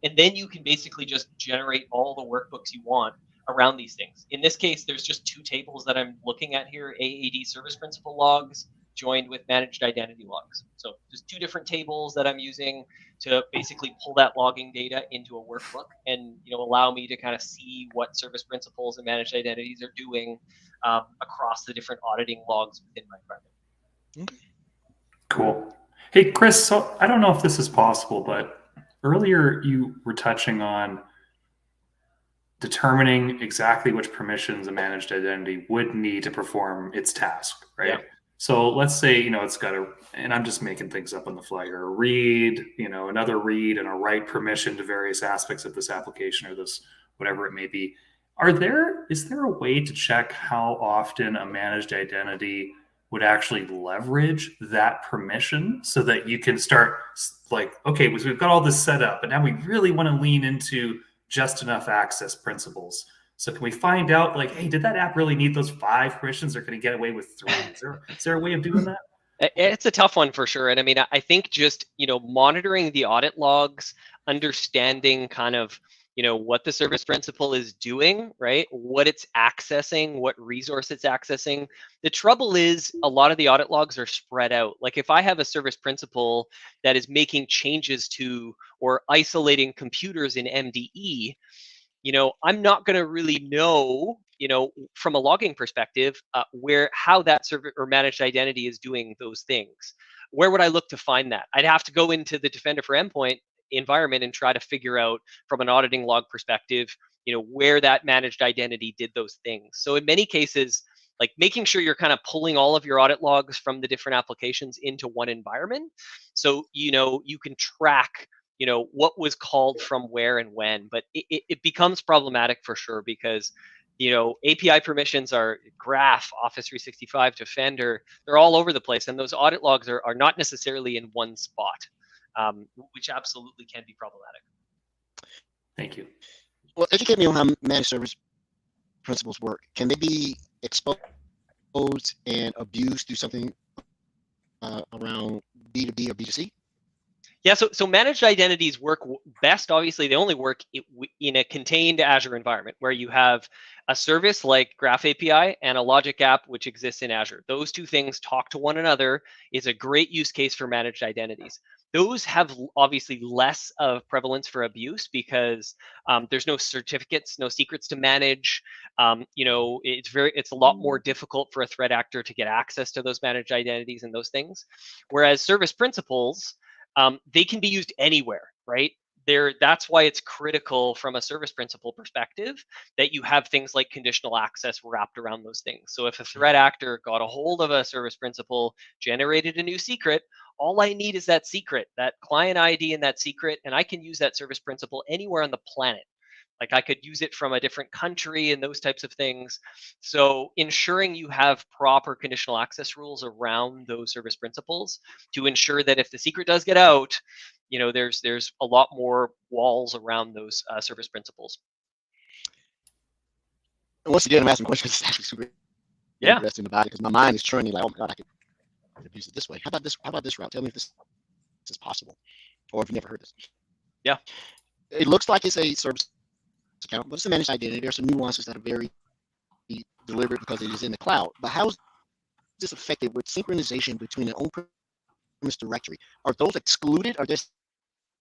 And then you can basically just generate all the workbooks you want around these things. In this case, there's just two tables that I'm looking at here, AAD service principal logs joined with managed identity logs. So just two different tables that I'm using to basically pull that logging data into a workbook and allow me to kind of see what service principals and managed identities are doing across the different auditing logs within my environment. Okay. Cool. Hey, Chris, so I don't know if this is possible, but earlier you were touching on determining exactly which permissions a managed identity would need to perform its task, right? Yeah. So let's say, it's got and I'm just making things up on the fly here, a read, another read and a write permission to various aspects of this application or this, whatever it may be. Is there a way to check how often a managed identity would actually leverage that permission so that you can start okay, we've got all this set up, but now we really want to lean into just enough access principles. So can we find out, hey, did that app really need those 5 permissions, or can it get away with 3? Is there a way of doing that? It's a tough one for sure. And I mean, I think just, monitoring the audit logs, understanding kind of, what the service principal is doing, right? What it's accessing, what resource it's accessing. The trouble is a lot of the audit logs are spread out. Like if I have a service principal that is making changes to or isolating computers in MDE, I'm not going to really know, from a logging perspective, how that server or managed identity is doing those things. Where would I look to find that? I'd have to go into the Defender for Endpoint environment and try to figure out from an auditing log perspective, where that managed identity did those things. So in many cases, like making sure you're kind of pulling all of your audit logs from the different applications into one environment. So, you can track what was called from where and when, but it becomes problematic for sure because, API permissions are Graph, Office 365, Defender, they're all over the place. And those audit logs are not necessarily in one spot, which absolutely can be problematic. Thank you. Well, educate me on how managed service principles work? Can they be exposed and abused through something around B2B or B2C? Yeah, so managed identities work best. Obviously, they only work in a contained Azure environment where you have a service like Graph API and a logic app which exists in Azure. Those two things talk to one another is a great use case for managed identities. Those have obviously less of prevalence for abuse because there's no certificates, no secrets to manage. It's a lot more difficult for a threat actor to get access to those managed identities and those things. Whereas service principals, they can be used anywhere, right? That's why it's critical from a service principal perspective that you have things like conditional access wrapped around those things. So if a threat actor got a hold of a service principal, generated a new secret, all I need is that secret, that client ID and that secret, and I can use that service principal anywhere on the planet. Like I could use it from a different country and those types of things. So ensuring you have proper conditional access rules around those service principals to ensure that if the secret does get out, there's a lot more walls around those service principals. And once again, I'm asking questions. It's actually super interesting about it because my mind is churning like, oh my God, I could abuse it this way. How about this route? Tell me if this is possible, or if you've never heard this. Yeah. It looks like it's a service account, but it's a managed identity. There's some nuances that are very deliberate because it is in the cloud. But how is this affected with synchronization between an on-premise directory? Are those excluded? Or there's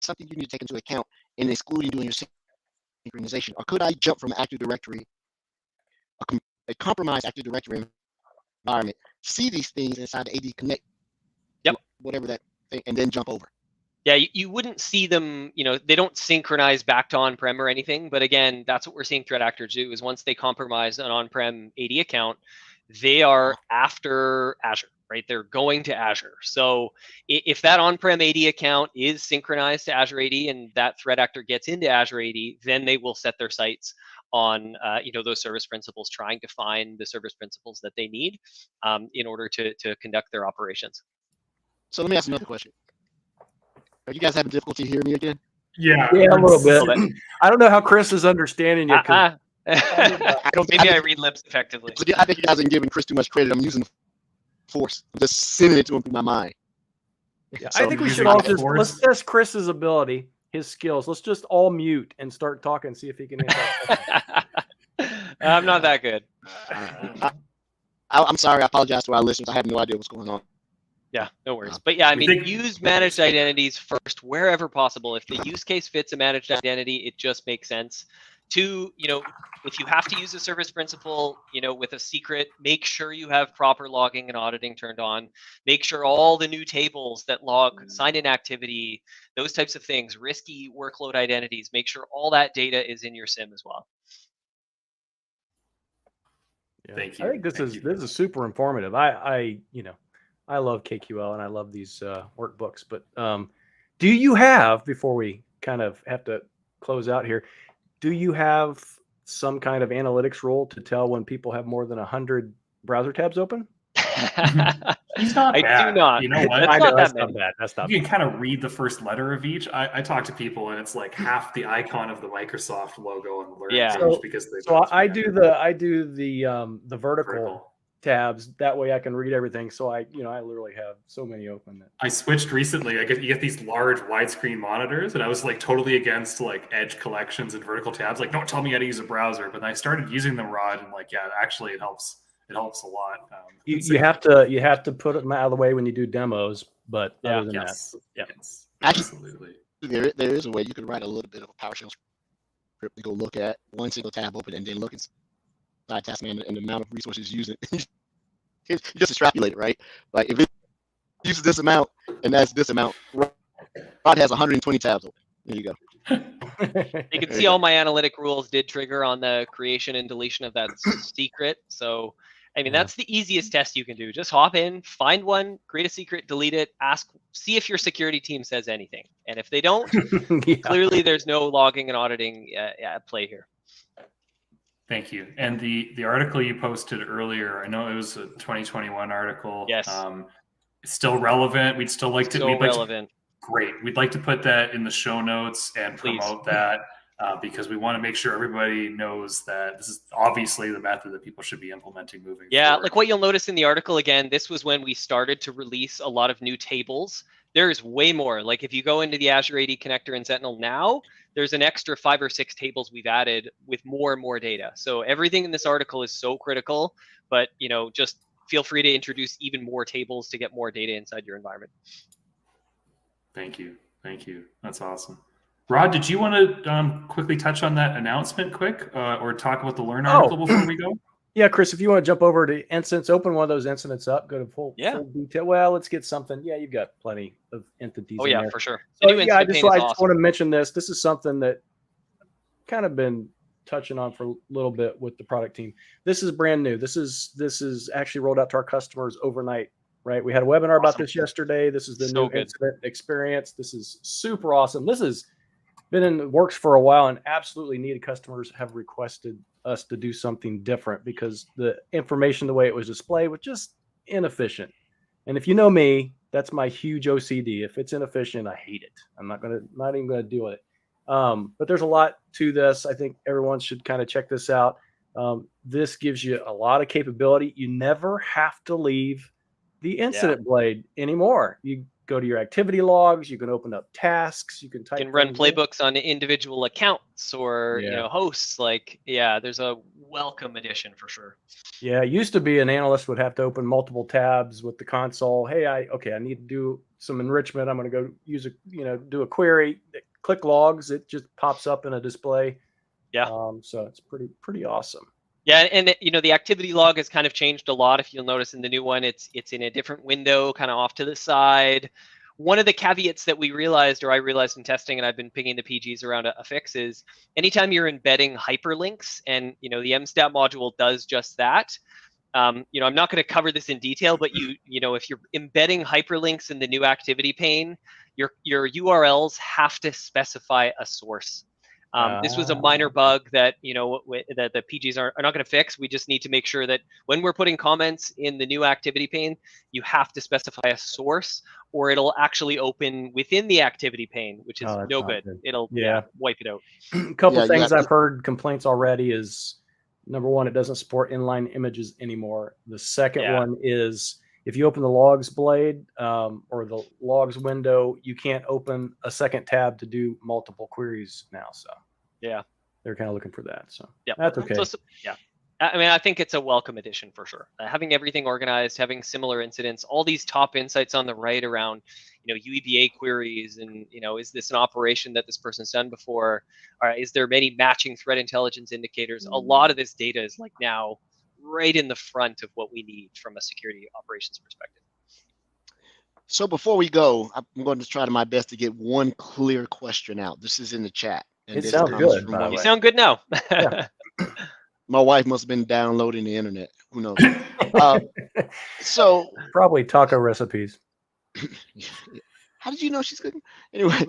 something you need to take into account in excluding doing your synchronization? Or could I jump from Active Directory, a compromised Active Directory environment, see these things inside the AD Connect, whatever that thing, and then jump over? Yeah, you wouldn't see them, they don't synchronize back to on-prem or anything. But again, that's what we're seeing threat actors do is once they compromise an on-prem AD account, they are after Azure, right? They're going to Azure. So if that on-prem AD account is synchronized to Azure AD and that threat actor gets into Azure AD, then they will set their sights on those service principals, trying to find the service principals that they need in order to conduct their operations. So let me ask another question. Are you guys having difficulty hearing me again? Yeah, a little bit. I don't know how Chris is understanding you. I don't Maybe I read lips effectively. I think you guys are giving Chris too much credit. I'm using the force. I'm just sending it to him through my mind. Yeah, So I think we using should all the force. let's test Chris's ability, his skills. Let's just all mute and start talking and see if he can answer. I'm not that good. I'm sorry. I apologize to our listeners. I have no idea what's going on. Yeah, no worries. But yeah, use managed identities first wherever possible. If the use case fits a managed identity, it just makes sense. Two, if you have to use a service principal, with a secret, make sure you have proper logging and auditing turned on. Make sure all the new tables that log sign-in activity, those types of things, risky workload identities, make sure all that data is in your SIM as well. Yeah. Thank you. I think this is super informative. I love KQL and I love these workbooks, but do you have, before we kind of have to close out here, do you have some kind of analytics rule to tell when people have more than 100 browser tabs open? He's not bad. I do not. You know what? That's not bad. That's not You bad. can kind of read the first letter of each. I talk to people and it's like half the icon of the Microsoft logo on the alert page because they. So I do the vertical tabs. That way I can read everything. So I literally have so many open. I switched recently. You get these large widescreen monitors, and I was like totally against like edge collections and vertical tabs. Like, don't tell me how to use a browser. But then I started using them, Rod, and actually it helps. It helps a lot. You have to put them out of the way when you do demos. But other than that, yes, Actually, absolutely. there is a way you could write a little bit of a PowerShell script to go look at one single tab open and then look inside task manager and the amount of resources used. You just extrapolate it, right? Like if it uses this amount and that's this amount, Rod has 120 tabs open. There you go. You can see all my analytic rules did trigger on the creation and deletion of that secret. So, that's the easiest test you can do. Just hop in, find one, create a secret, delete it, see if your security team says anything. And if they don't, clearly there's no logging and auditing at play here. Thank you. And the article you posted earlier, I know it was a 2021 article. Yes. It's still relevant. We'd still like to. Relevant. Great. We'd like to put that in the show notes and promote that. because we want to make sure everybody knows that this is obviously the method that people should be implementing moving forward. Like what you'll notice in the article, again, this was when we started to release a lot of new tables. There's way more. Like if you go into the Azure AD connector in Sentinel now, there's an extra 5 or 6 tables we've added with more and more data. So everything in this article is so critical, but just feel free to introduce even more tables to get more data inside your environment. Thank you. That's awesome. Rod, did you want to quickly touch on that announcement or talk about the Learn article before we go? Yeah, Chris, if you want to jump over to incidents, open one of those incidents up, go to full detail. Well, let's get something. Yeah, you've got plenty of entities. Oh, in yeah, there. for sure. So, I just want to mention this. This is something that kind of been touching on for a little bit with the product team. This is brand new. This is actually rolled out to our customers overnight, right? We had a webinar about this yesterday. This is the new incident experience. This is super awesome. This has been in the works for a while, and absolutely needed. Customers have requested us to do something different because the information, the way it was displayed, was just inefficient. And if you know me, that's my huge OCD. If it's inefficient, I hate it. I'm not even gonna deal with it. But there's a lot to this. I think everyone should kind of check this out. This gives you a lot of capability. You never have to leave the incident blade anymore. You go to your activity logs. You can open up tasks. You can type. You can run playbooks on individual accounts or hosts. There's a welcome addition for sure. Yeah, it used to be an analyst would have to open multiple tabs with the console. Hey, I need to do some enrichment. I'm going to go do a query. Click logs. It just pops up in a display. Yeah. So it's pretty awesome. Yeah, and the activity log has kind of changed a lot. If you'll notice in the new one, it's in a different window, kind of off to the side. One of the caveats that I realized in testing, and I've been pinging the PGs around a fix, is anytime you're embedding hyperlinks, and the MStat module does just that. I'm not going to cover this in detail, but if you're embedding hyperlinks in the new activity pane, your URLs have to specify a source. This was a minor bug that that the PGs are not going to fix. We just need to make sure that when we're putting comments in the new activity pane, you have to specify a source, or it'll actually open within the activity pane, which is no good. It'll wipe it out. A couple of things I've heard complaints already is, number one, it doesn't support inline images anymore. The second one is, if you open the logs blade or the logs window, you can't open a second tab to do multiple queries now. So they're kind of looking for that. So that's okay. I think it's a welcome addition for sure. Having everything organized, having similar incidents, all these top insights on the right around, UEBA queries, and is this an operation that this person's done before? Is there many matching threat intelligence indicators? A lot of this data is now right in the front of what we need from a security operations perspective. So before we go, I'm going to try my best to get one clear question out. This is in the chat. And it sounds good. You sound good now. My wife must have been downloading the internet. Who knows? So probably taco recipes. How did you know she's cooking? Anyway,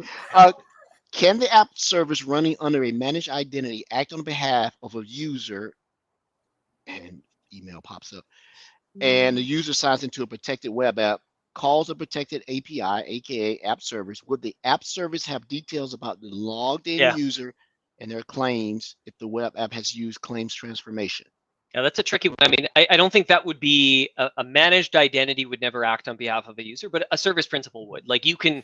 can the app service running under a managed identity act on behalf of a user, and email pops up, and the user signs into a protected web app, calls a protected API, aka app service? Would the app service have details about the logged in user and their claims if the web app has used claims transformation? Yeah, that's a tricky one. I don't think that would be a managed identity would never act on behalf of a user, but a service principal would. You can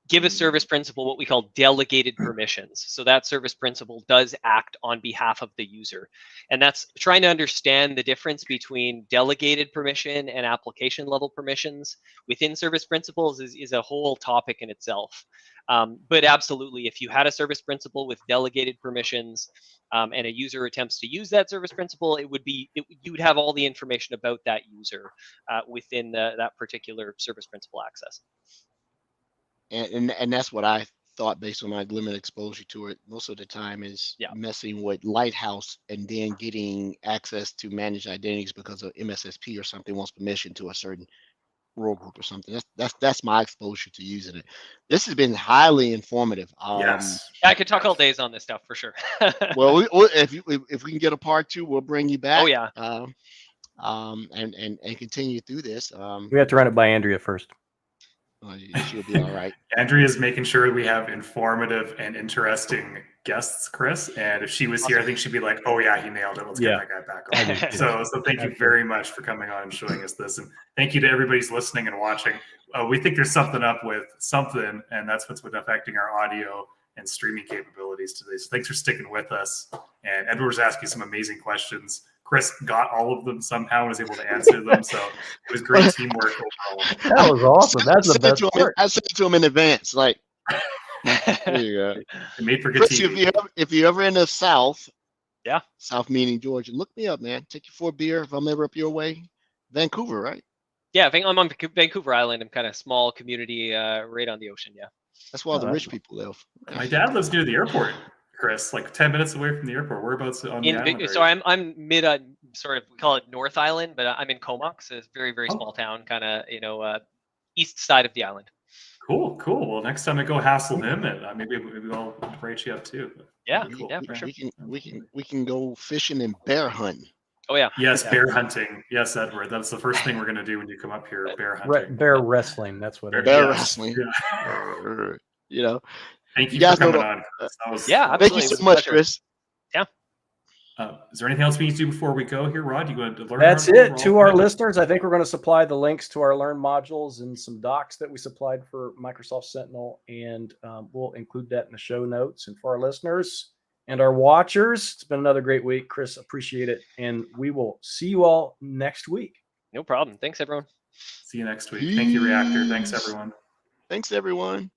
give a service principal what we call delegated permissions. So that service principal does act on behalf of the user. And that's trying to understand the difference between delegated permission and application level permissions within service principals is a whole topic in itself. But absolutely, if you had a service principal with delegated permissions and a user attempts to use that service principal, you would have all the information about that user within that particular service principal access. And that's what I thought based on my limited exposure to it. Most of the time is messing with Lighthouse and then getting access to managed identities because of MSSP or something wants permission to a certain role group or something. That's my exposure to using it. This has been highly informative. Yes. I could talk all days on this stuff for sure. Well, if we can get a part 2, we'll bring you back. Oh yeah. And continue through this. We have to run it by Andrea first. She'll be all right. Andrea's making sure we have informative and interesting guests, Chris. And if she was here, I think she'd be like, "Oh yeah, he nailed it. Let's get that guy back on." So thank you very much for coming on and showing us this, and thank you to everybody who's listening and watching. We think there's something up with something, and that's what's been affecting our audio and streaming capabilities today. So thanks for sticking with us. And Edward was asking some amazing questions. Chris got all of them somehow and was able to answer them. So it was great teamwork overall. That was awesome. That's the best part. I sent it to him in advance. Like, there you go. Made for good Chris, TV. if you're ever in the South, Yeah. South meaning Georgia, look me up, man. Take you for a beer if I'm ever up your way. Vancouver, right? Yeah, I think I'm on Vancouver Island. I'm kind of small community right on the ocean. Yeah. That's where all the rich people live. My dad lives near the airport, Chris, like 10 minutes away from the airport. Whereabouts on the island? So I'm mid, sort of, we call it North Island, but I'm in Comox. It's a very, very small town, kind of, east side of the island. Cool. Well, next time I go hassle him, and maybe I'll invite you up too. Yeah, Cool. yeah, for sure. We can go fishing and bear hunting. Oh yeah. Yes, bear hunting. Yes, Edward. That's the first thing we're gonna do when you come up here. Bear hunting. Bear wrestling. That's what it is. Bear wrestling. Yeah. Thank you guys for coming know on, Chris. Yeah, Thank you absolutely. so much, Chris. Yeah. Is there anything else we need to do before we go here, Rod? You going to learn? That's it. To our listeners, I think we're going to supply the links to our Learn modules and some docs that we supplied for Microsoft Sentinel, and we'll include that in the show notes. And for our listeners and our watchers, it's been another great week. Chris, appreciate it. And we will see you all next week. No problem. Thanks, everyone. See you next week. Thank you, Reactor. Thanks, everyone. Thanks, everyone.